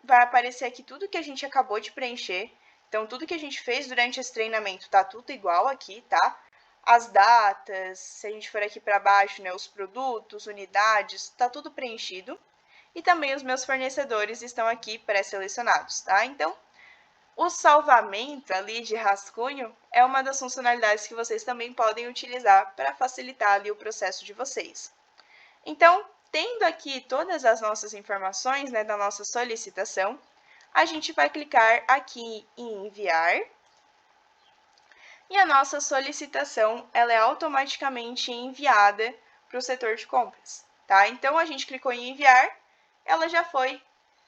vai aparecer aqui tudo que a gente acabou de preencher. Então, tudo que a gente fez durante esse treinamento tá tudo igual aqui, tá? As datas, se a gente for aqui para baixo, né, os produtos, unidades, tá tudo preenchido. E também os meus fornecedores estão aqui pré-selecionados, tá? Então, o salvamento ali de rascunho é uma das funcionalidades que vocês também podem utilizar para facilitar ali o processo de vocês. Então, tendo aqui todas as nossas informações, né, da nossa solicitação, a gente vai clicar aqui em enviar. E a nossa solicitação, ela é automaticamente enviada para o setor de compras, tá? Então, a gente clicou em enviar, ela já foi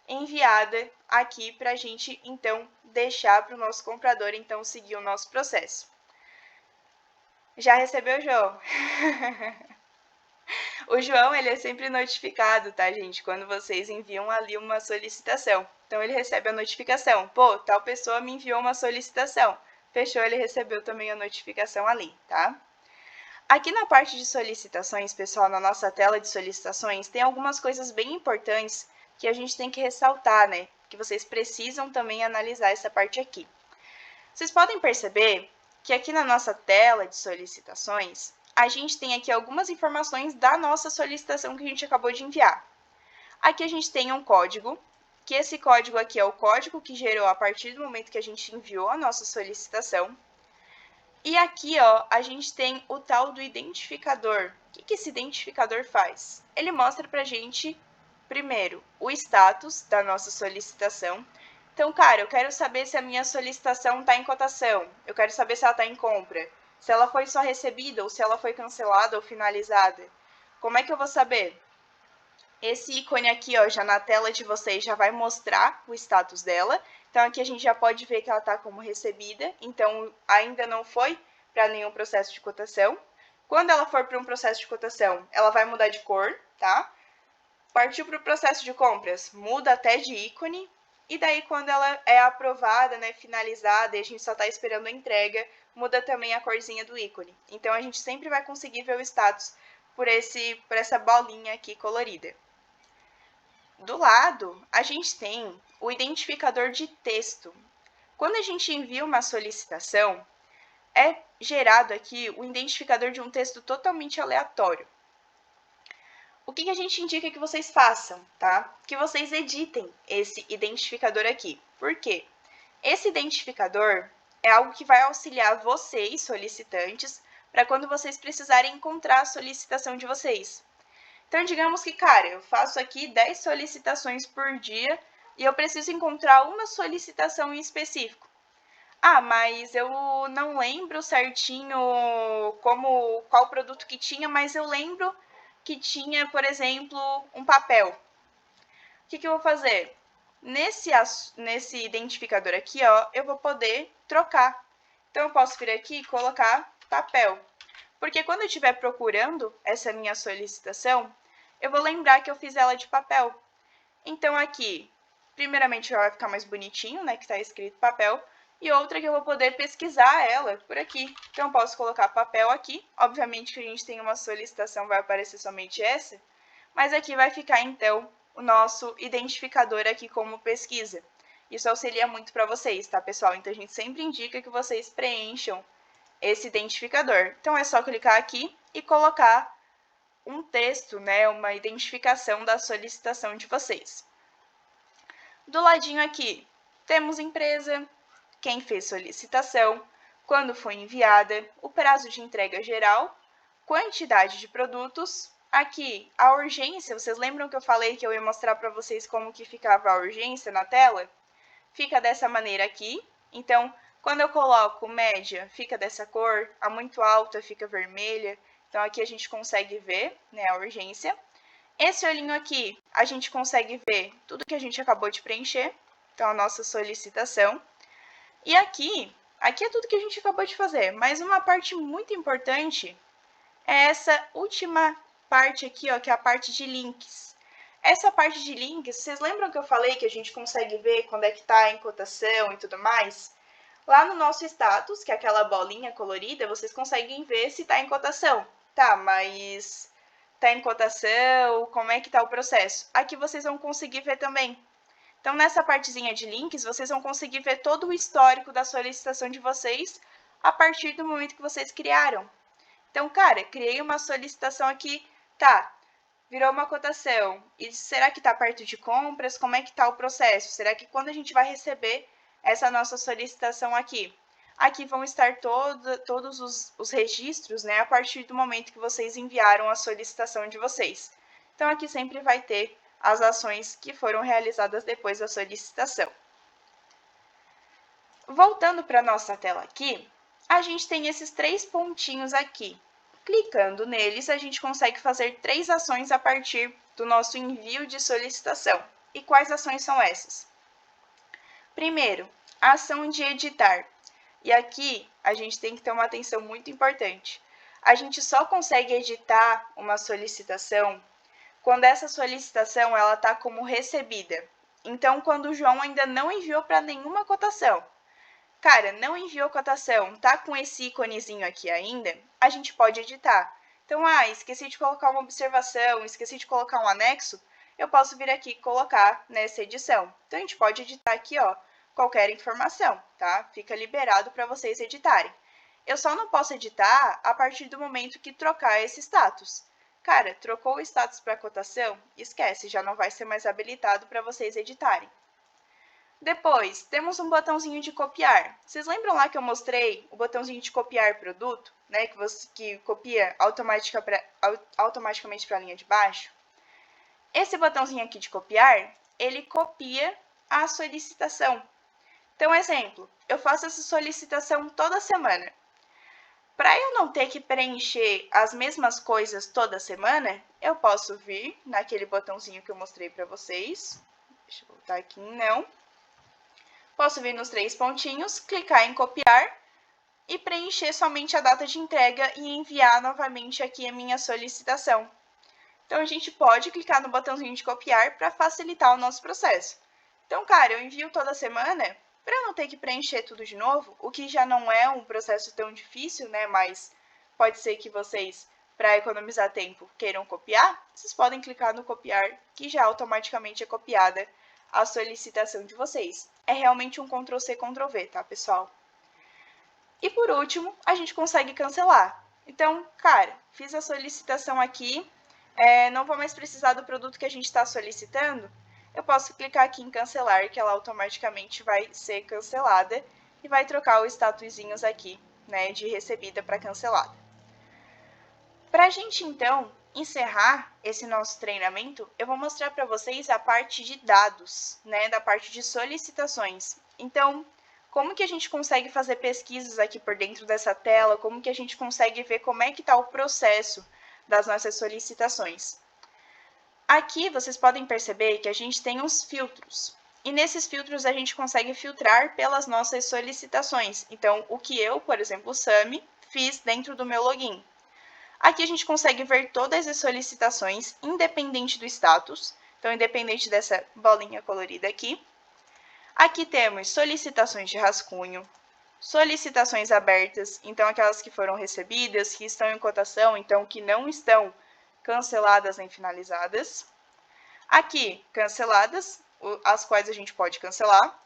enviada aqui para a gente, então, deixar para o nosso comprador, então, seguir o nosso processo. Já recebeu, João? O João, ele é sempre notificado, tá, gente? Quando vocês enviam ali uma solicitação. Então, ele recebe a notificação. Pô, tal pessoa me enviou uma solicitação. Fechou, ele recebeu também a notificação ali, tá? Aqui na parte de solicitações, pessoal, na nossa tela de solicitações, tem algumas coisas bem importantes que a gente tem que ressaltar, né? Que vocês precisam também analisar essa parte aqui. Vocês podem perceber que aqui na nossa tela de solicitações, a gente tem aqui algumas informações da nossa solicitação que a gente acabou de enviar. Aqui a gente tem um código, que esse código aqui é o código que gerou a partir do momento que a gente enviou a nossa solicitação. E aqui, ó, a gente tem o tal do identificador. O que esse identificador faz? Ele mostra pra gente, primeiro, o status da nossa solicitação. Então, cara, eu quero saber se a minha solicitação está em cotação. Eu quero saber se ela está em compra. Se ela foi só recebida ou se ela foi cancelada ou finalizada. Como é que eu vou saber? Esse ícone aqui, ó, já na tela de vocês, já vai mostrar o status dela. Então, aqui a gente já pode ver que ela está como recebida. Então, ainda não foi para nenhum processo de cotação. Quando ela for para um processo de cotação, ela vai mudar de cor, tá? Partiu para o processo de compras, muda até de ícone. E daí, quando ela é aprovada, né, finalizada, e a gente só está esperando a entrega, muda também a corzinha do ícone. Então, a gente sempre vai conseguir ver o status por essa bolinha aqui colorida. Do lado, a gente tem o identificador de texto. Quando a gente envia uma solicitação, é gerado aqui o identificador de um texto totalmente aleatório. O que a gente indica que vocês façam, tá? Que vocês editem esse identificador aqui. Por quê? Esse identificador é algo que vai auxiliar vocês, solicitantes, para quando vocês precisarem encontrar a solicitação de vocês. Então, digamos que, cara, eu faço aqui 10 solicitações por dia e eu preciso encontrar uma solicitação em específico. Ah, mas eu não lembro certinho qual produto que tinha, mas eu lembro que tinha, por exemplo, um papel. O que eu vou fazer? Nesse identificador aqui, ó, eu vou poder trocar. Então, eu posso vir aqui e colocar papel. Porque quando eu estiver procurando essa minha solicitação, eu vou lembrar que eu fiz ela de papel. Então, aqui, primeiramente, já vai ficar mais bonitinho, né, que está escrito papel, e outra que eu vou poder pesquisar ela por aqui. Então, eu posso colocar papel aqui. Obviamente que a gente tem uma solicitação, vai aparecer somente essa, mas aqui vai ficar, então, o nosso identificador aqui como pesquisa. Isso auxilia muito para vocês, tá, pessoal? Então, a gente sempre indica que vocês preencham esse identificador. Então, é só clicar aqui e colocar um texto, né, uma identificação da solicitação de vocês. Do ladinho aqui, temos empresa, quem fez solicitação, quando foi enviada, o prazo de entrega geral, quantidade de produtos. Aqui, a urgência, vocês lembram que eu falei que eu ia mostrar para vocês como que ficava a urgência na tela? Fica dessa maneira aqui. Então, quando eu coloco média, fica dessa cor, a muito alta fica vermelha. Então, aqui a gente consegue ver, né, a urgência. Esse olhinho aqui, a gente consegue ver tudo que a gente acabou de preencher. Então, a nossa solicitação. E aqui é tudo que a gente acabou de fazer. Mas uma parte muito importante é essa última parte aqui, ó, que é a parte de links. Essa parte de links, vocês lembram que eu falei que a gente consegue ver quando é que está em cotação e tudo mais? Lá no nosso status, que é aquela bolinha colorida, vocês conseguem ver se está em cotação. Tá, mas está em cotação, como é que está o processo? Aqui vocês vão conseguir ver também. Então, nessa partezinha de links, vocês vão conseguir ver todo o histórico da solicitação de vocês a partir do momento que vocês criaram. Então, cara, criei uma solicitação aqui, tá, virou uma cotação. E será que está perto de compras? Como é que está o processo? Será que quando a gente vai receber essa nossa solicitação aqui? Aqui vão estar todos os registros, né, a partir do momento que vocês enviaram a solicitação de vocês. Então, aqui sempre vai ter as ações que foram realizadas depois da solicitação. Voltando para a nossa tela aqui, a gente tem esses 3 pontinhos aqui. Clicando neles, a gente consegue fazer 3 ações a partir do nosso envio de solicitação. E quais ações são essas? Primeiro, a ação de editar. E aqui a gente tem que ter uma atenção muito importante. A gente só consegue editar uma solicitação quando essa solicitação ela está como recebida. Então, quando o João ainda não enviou para nenhuma cotação. Cara, não enviou cotação, tá com esse íconezinho aqui ainda, a gente pode editar. Então, esqueci de colocar uma observação, esqueci de colocar um anexo, eu posso vir aqui e colocar nessa edição. Então, a gente pode editar aqui, ó, qualquer informação, tá? Fica liberado para vocês editarem. Eu só não posso editar a partir do momento que trocar esse status. Cara, trocou o status para cotação? Esquece, já não vai ser mais habilitado para vocês editarem. Depois, temos um botãozinho de copiar. Vocês lembram lá que eu mostrei o botãozinho de copiar produto, né, que copia automaticamente para a linha de baixo? Esse botãozinho aqui de copiar, ele copia a solicitação. Então, exemplo, eu faço essa solicitação toda semana. Para eu não ter que preencher as mesmas coisas toda semana, eu posso vir naquele botãozinho que eu mostrei para vocês. Deixa eu voltar aqui em não. Posso vir nos 3 pontinhos, clicar em copiar e preencher somente a data de entrega e enviar novamente aqui a minha solicitação. Então, a gente pode clicar no botãozinho de copiar para facilitar o nosso processo. Então, cara, eu envio toda semana, para eu não ter que preencher tudo de novo, o que já não é um processo tão difícil, né? Mas pode ser que vocês, para economizar tempo, queiram copiar, vocês podem clicar no copiar, que já automaticamente é copiada a solicitação de vocês. É realmente um Ctrl+C, Ctrl+V, tá, pessoal? E por último, a gente consegue cancelar. Então, cara, fiz a solicitação aqui, não vou mais precisar do produto que a gente está solicitando, eu posso clicar aqui em cancelar, que ela automaticamente vai ser cancelada e vai trocar os statusinhos aqui, né, de recebida para cancelada. Para a gente, então, encerrar esse nosso treinamento, eu vou mostrar para vocês a parte de dados, né, da parte de solicitações. Então, como que a gente consegue fazer pesquisas aqui por dentro dessa tela, como que a gente consegue ver como é que está o processo das nossas solicitações. Aqui vocês podem perceber que a gente tem uns filtros, e nesses filtros a gente consegue filtrar pelas nossas solicitações. Então, o que eu, por exemplo, Sami, fiz dentro do meu login. Aqui a gente consegue ver todas as solicitações, independente do status, então independente dessa bolinha colorida aqui. Aqui temos solicitações de rascunho, solicitações abertas, então aquelas que foram recebidas, que estão em cotação, então que não estão canceladas nem finalizadas. Aqui, canceladas, as quais a gente pode cancelar.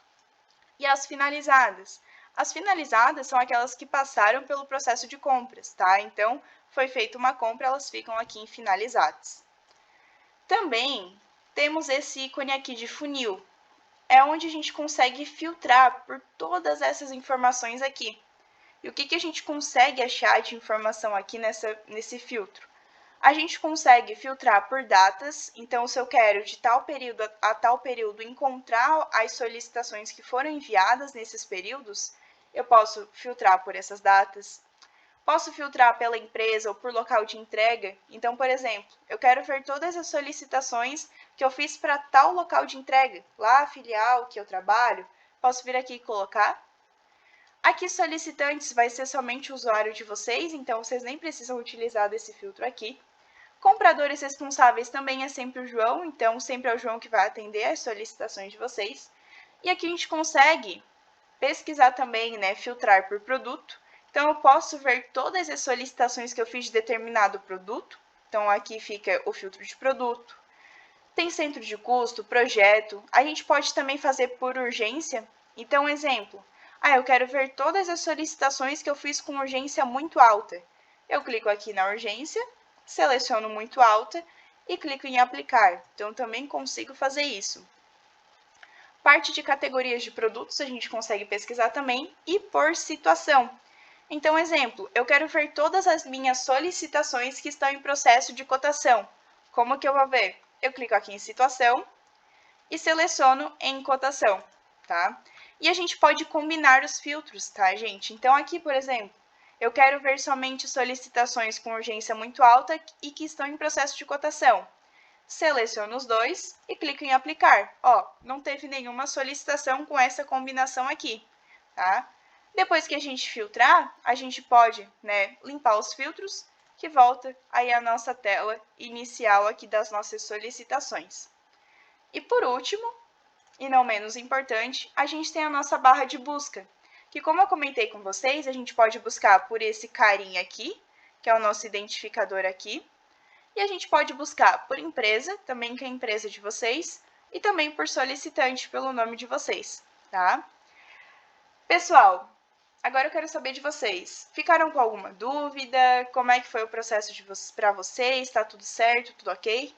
E as finalizadas. As finalizadas são aquelas que passaram pelo processo de compras, tá? Então, foi feita uma compra, elas ficam aqui em finalizadas. Também temos esse ícone aqui de funil. É onde a gente consegue filtrar por todas essas informações aqui. E o que a gente consegue achar de informação aqui nesse filtro? A gente consegue filtrar por datas, então se eu quero de tal período a tal período encontrar as solicitações que foram enviadas nesses períodos, eu posso filtrar por essas datas. Posso filtrar pela empresa ou por local de entrega. Então, por exemplo, eu quero ver todas as solicitações que eu fiz para tal local de entrega, lá a filial que eu trabalho, posso vir aqui e colocar. Aqui, solicitantes vai ser somente o usuário de vocês, então vocês nem precisam utilizar desse filtro aqui. Compradores responsáveis também é sempre o João, então sempre é o João que vai atender as solicitações de vocês. E aqui a gente consegue pesquisar também, né, filtrar por produto. Então, eu posso ver todas as solicitações que eu fiz de determinado produto. Então, aqui fica o filtro de produto. Tem centro de custo, projeto. A gente pode também fazer por urgência. Então, exemplo. Eu quero ver todas as solicitações que eu fiz com urgência muito alta. Eu clico aqui na urgência, seleciono muito alta e clico em aplicar. Então, também consigo fazer isso. Parte de categorias de produtos a gente consegue pesquisar também e por situação. Então, exemplo, eu quero ver todas as minhas solicitações que estão em processo de cotação. Como que eu vou ver? Eu clico aqui em situação e seleciono em cotação, tá? E a gente pode combinar os filtros, tá, gente? Então, aqui, por exemplo, eu quero ver somente solicitações com urgência muito alta e que estão em processo de cotação. Seleciono os dois e clico em aplicar. Ó, não teve nenhuma solicitação com essa combinação aqui, tá? Depois que a gente filtrar, a gente pode, né, limpar os filtros, que volta aí a nossa tela inicial aqui das nossas solicitações. E por último, e não menos importante, a gente tem a nossa barra de busca. que, como eu comentei com vocês, a gente pode buscar por esse carinha aqui, que é o nosso identificador aqui, e a gente pode buscar por empresa, também que é a empresa de vocês, e também por solicitante, pelo nome de vocês, tá? Pessoal, agora eu quero saber de vocês. Ficaram com alguma dúvida? Como é que foi o processo para vocês? Tá tudo certo? Tudo ok?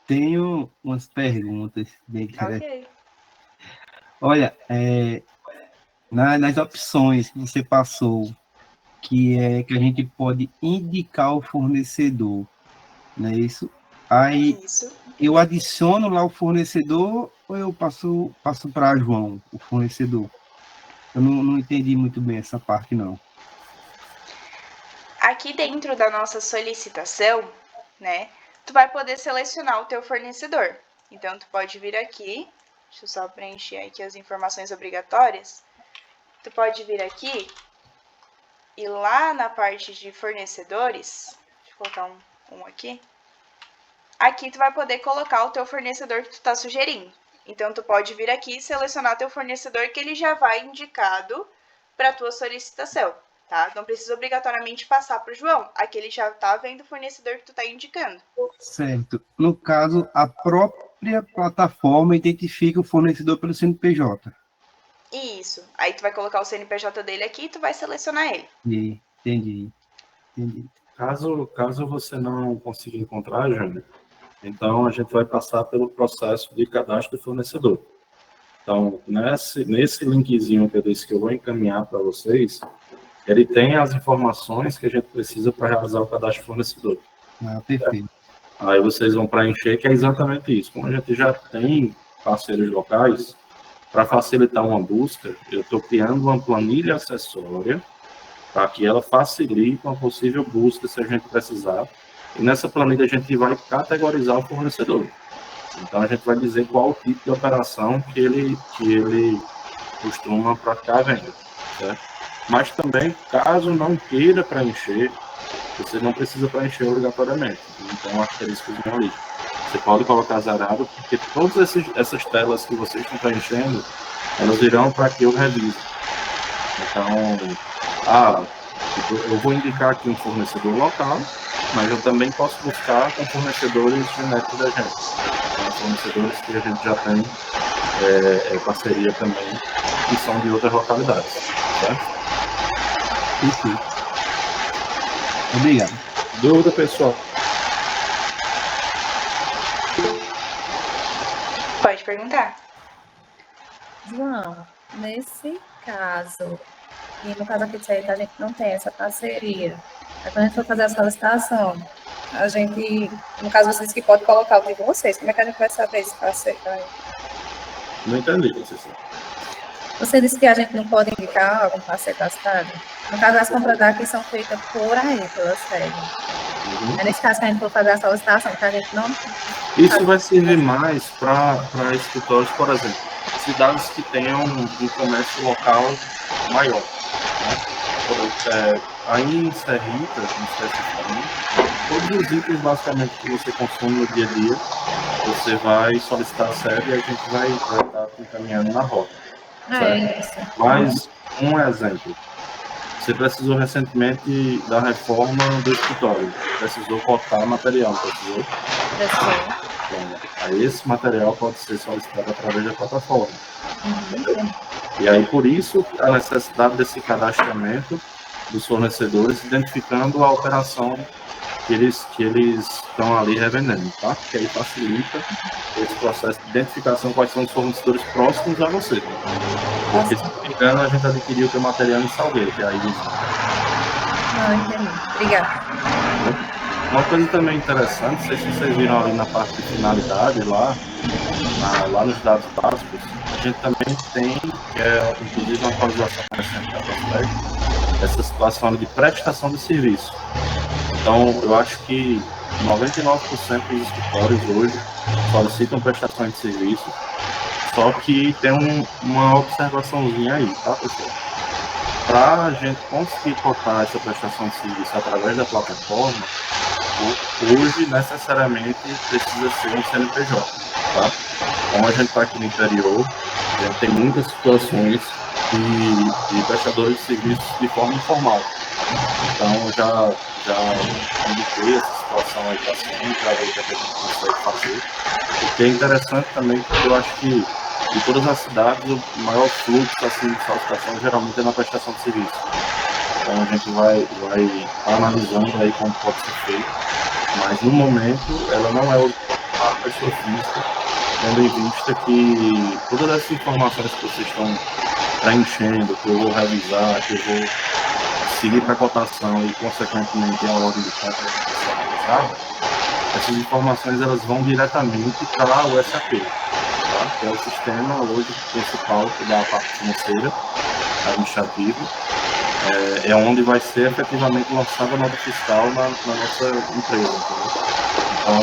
Tenho umas perguntas bem interessantes. Ok. Olha, nas opções que você passou, que a gente pode indicar o fornecedor, não é isso? Aí Isso. eu adiciono lá o fornecedor ou eu passo para João, o fornecedor? Eu não entendi muito bem essa parte, não. Aqui dentro da nossa solicitação, né, tu vai poder selecionar o teu fornecedor. Então, tu pode vir aqui, deixa eu só preencher aqui as informações obrigatórias. Tu pode vir aqui e lá na parte de fornecedores, deixa eu colocar um aqui. Aqui tu vai poder colocar o teu fornecedor que tu tá sugerindo. Então, tu pode vir aqui e selecionar teu fornecedor que ele já vai indicado para tua solicitação, tá? Não precisa obrigatoriamente passar para o João. Aqui ele já tá vendo o fornecedor que tu tá indicando. Certo. No caso, a própria plataforma identifica o fornecedor pelo CNPJ. Isso. Aí tu vai colocar o CNPJ dele aqui e tu vai selecionar ele. Entendi. Caso você não consiga encontrar, Jânio, então a gente vai passar pelo processo de cadastro de fornecedor. Então, nesse linkzinho que eu disse que eu vou encaminhar para vocês, ele tem as informações que a gente precisa para realizar o cadastro de fornecedor. Ah, perfeito. Aí vocês vão preencher, que é exatamente isso. Como a gente já tem parceiros locais, para facilitar uma busca, eu estou criando uma planilha acessória para que ela facilite uma possível busca, se a gente precisar. E nessa planilha a gente vai categorizar o fornecedor. Então a gente vai dizer qual o tipo de operação que ele costuma praticar a venda, certo? Mas também, caso não queira preencher, você não precisa preencher obrigatoriamente. Então, asterisco ali. Você pode colocar zerado, porque todas essas telas que vocês estão preenchendo, elas virão para que eu revise. Então, eu vou indicar aqui um fornecedor local, mas eu também posso buscar com fornecedores genéricos da gente. Então, fornecedores que a gente já tem parceria também, que são de outras localidades. Certo? Perfeito. Obrigado. Dúvida, pessoal? Pode perguntar. João, nesse caso, e no caso aqui de Sergipe, a gente não tem essa parceria. Aí quando a gente for fazer a solicitação, a gente, no caso vocês que podem colocar o de vocês, como é que a gente vai saber se parceiro? Não entendi, Conceição. Você disse que a gente não pode indicar algum parceiro da cidade? No caso, as compras daqui são feitas por aí, pela sede. É nesse caso que a gente for fazer a solicitação, que a gente não... Isso vai servir mais para escritórios, por exemplo, cidades que tenham um comércio local maior. Né? Aí em Serrita, todos os itens basicamente que você consome no dia a dia, você vai solicitar a sede e a gente vai estar encaminhando na rota. É isso. Mas, um exemplo. Você precisou recentemente da reforma do escritório. Precisou cortar material, precisou? Então, aí esse material pode ser solicitado através da plataforma. E aí, por isso, a necessidade desse cadastramento dos fornecedores, identificando a operação que eles estão ali revendendo, tá? Que aí facilita esse processo de identificação, quais são os fornecedores próximos a você. Porque, se não me engano, a gente adquiriu o teu material em Salgueiro, que é aí Não, entendi. Obrigada. Uma coisa também interessante, não sei se vocês viram ali na parte de finalidade, lá nos dados básicos, a gente também tem, que é inclusive uma atualização recente da Prospect, essa situação de prestação de serviço. Então, eu acho que 99% dos escritórios hoje solicitam prestações de serviço, só que tem uma observaçãozinha aí, tá, pessoal? Para a gente conseguir cotar essa prestação de serviço através da plataforma, hoje necessariamente precisa ser um CNPJ, tá? como a gente está aqui no interior, a gente tem muitas situações de prestadores de serviços de forma informal. Então, já indiquei essa situação aí para cima, para ver o que a gente consegue fazer. O que é interessante também, porque eu acho que em todas as cidades o maior fluxo assim, de solicitação geralmente é na prestação de serviço. Então, a gente vai analisando aí como pode ser feito, mas no momento ela não é a pessoa física, tendo em vista que todas essas informações que vocês estão preenchendo, que eu vou revisar, que eu vou seguir para a cotação e, consequentemente, a ordem de compra vai ser realizada, essas informações elas vão diretamente para o SAP, tá? Que é o sistema hoje principal da parte financeira, administrativa, é onde vai ser efetivamente lançada a nota fiscal na nossa empresa. Entendeu? Então,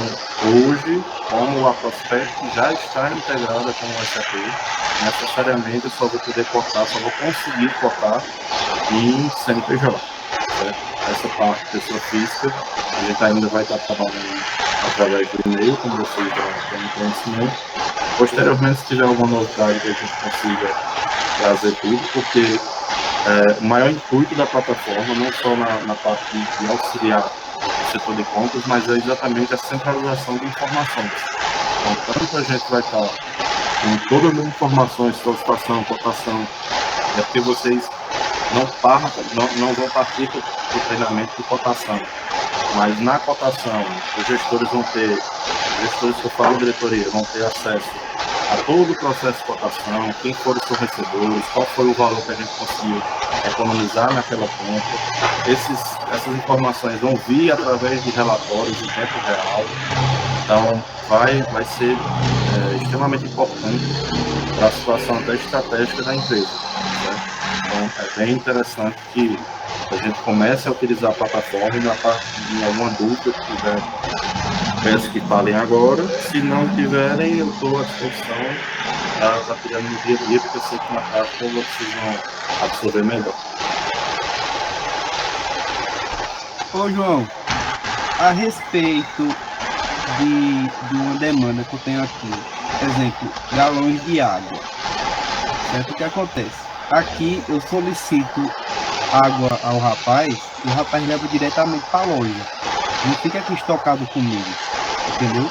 hoje, como a Prospect já está integrada com o SAP, necessariamente eu só vou poder cortar, só vou conseguir cortar em CNPJ. Certo? Essa parte de pessoa física, a gente ainda vai estar trabalhando através do e-mail, como vocês já têm conhecimento. Posteriormente, se tiver alguma novidade que a gente consiga trazer tudo, porque o maior intuito da plataforma, não só na parte de auxiliar o setor de compras, mas é exatamente a centralização de informações. Então, tanto a gente vai estar com todas as informações, solicitação, cotação, é porque vocês não vão partir para o treinamento de cotação, mas na cotação, os gestores que eu falo diretoria, vão ter acesso a todo o processo de cotação, quem foram os fornecedores, qual foi o valor que a gente conseguiu economizar naquela compra. Essas informações vão vir através de relatórios em tempo real, então vai ser extremamente importante para a situação até estratégica da empresa. Certo? Então, é bem interessante que a gente comece a utilizar a plataforma e na parte de alguma dúvida que tiver, peço que falem agora. Se não tiverem, eu estou à disposição para estar tirando no dia a dia, porque eu sei que na prática vocês vão absorver melhor. Ô, João, a respeito de uma demanda que eu tenho aqui, exemplo, galões de água, certo? O que acontece? Aqui eu solicito água ao rapaz e o rapaz leva diretamente para a loja. Não fica aqui estocado comigo, entendeu?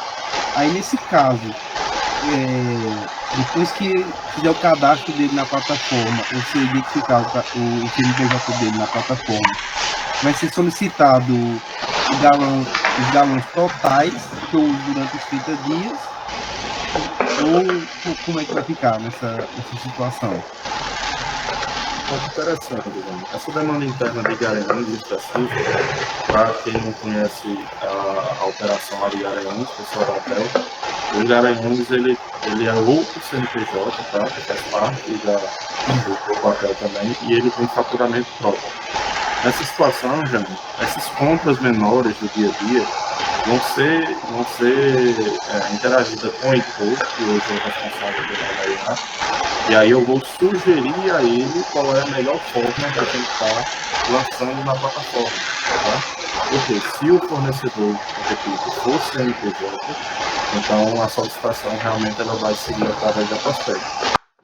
Aí nesse caso, depois que fizer o cadastro dele na plataforma, ou se identificar o CNPJ dele na plataforma, vai ser solicitado os galões totais que eu uso durante os 30 dias, ou como é que vai ficar nessa situação? Muito interessante, João. Essa demanda interna de Garanhuns específica, para quem não conhece a operação lá de Garanhuns, pessoal da hotel, o Garanhuns ele é outro CNPJ, tá? Que faz parte do hotel também, e ele tem faturamento próprio. Nessa situação, João, essas compras menores do dia a dia vão ser interagidas com o Heitor, que hoje é o responsável pela Bahia. E aí eu vou sugerir a ele qual é a melhor forma para a gente estar lançando na plataforma. Tá? Porque se o fornecedor, repito, for CNPJ, então a solicitação realmente ela vai seguir através da Prospect.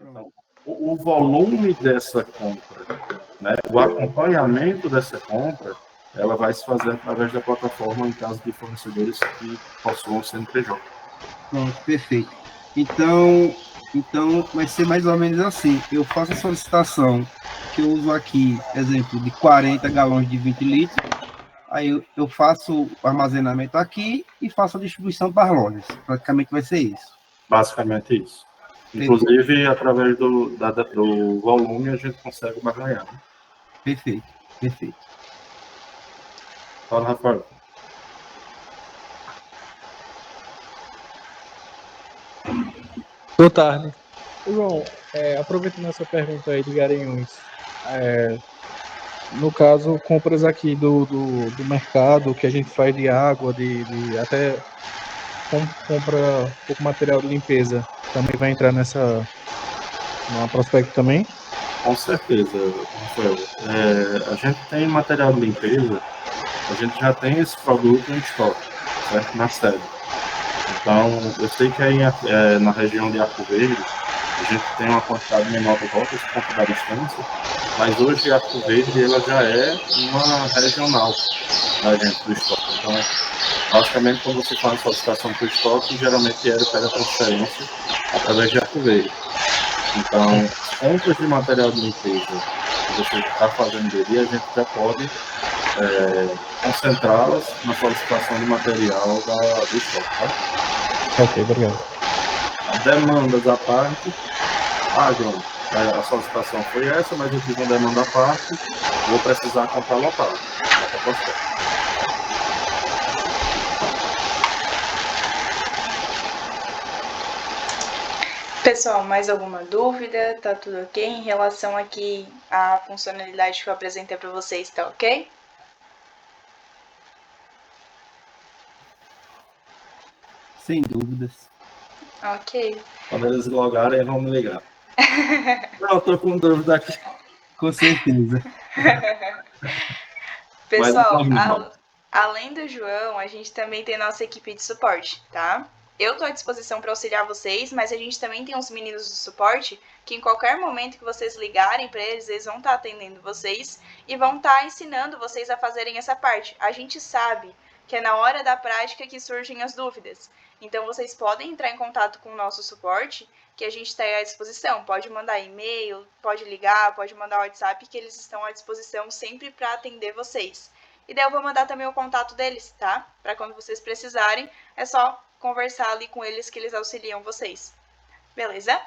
Então, o volume dessa compra, né, o acompanhamento dessa compra, ela vai se fazer através da plataforma em caso de fornecedores que possuam CNPJ. Pronto, perfeito. Então vai ser mais ou menos assim. Eu faço a solicitação que eu uso aqui, exemplo, de 40 galões de 20 litros. Aí eu faço o armazenamento aqui e faço a distribuição para as lojas. Praticamente vai ser isso. Basicamente isso. Inclusive, através do volume, a gente consegue barganhar. Né? Perfeito. Fala, Rafael. Boa tarde. João, aproveitando essa pergunta aí de Garanhuns, no caso, compras aqui do mercado, que a gente faz de água, de até compra pouco material de limpeza, também vai entrar na Prospect também? Com certeza, Rafael. A gente tem material de limpeza, a gente já tem esse produto em estoque, certo? Na sede. Então, eu sei que aí na região de Arco Verde, a gente tem uma quantidade menor de rotas por conta da distância, mas hoje Arco Verde ela já é uma regional da gente do estoque. Então, basicamente, quando você faz a solicitação para o estoque, geralmente ele pega a transferência através de Arco Verde. Então, as compras de material de limpeza que você está fazendo ali, a gente já pode concentrá-las na solicitação de material do estoque, tá? Ok, obrigado. Demandas à parte. João, a solicitação foi essa, mas eu fiz uma demanda à parte, vou precisar comprar lotado. Pessoal, mais alguma dúvida? Tá tudo ok? Em relação aqui à funcionalidade que eu apresentei para vocês, tá ok? Sem dúvidas. Ok. Quando eles logarem, vão me ligar. Não, estou com dúvida aqui. Com certeza. Pessoal, além do João, a gente também tem nossa equipe de suporte, tá? Eu tô à disposição para auxiliar vocês, mas a gente também tem uns meninos do suporte que em qualquer momento que vocês ligarem para eles, eles vão estar atendendo vocês e vão estar ensinando vocês a fazerem essa parte. A gente sabe que é na hora da prática que surgem as dúvidas. Então, vocês podem entrar em contato com o nosso suporte, que a gente está à disposição. Pode mandar e-mail, pode ligar, pode mandar WhatsApp, que eles estão à disposição sempre para atender vocês. E daí eu vou mandar também o contato deles, tá? Para quando vocês precisarem, é só conversar ali com eles que eles auxiliam vocês. Beleza?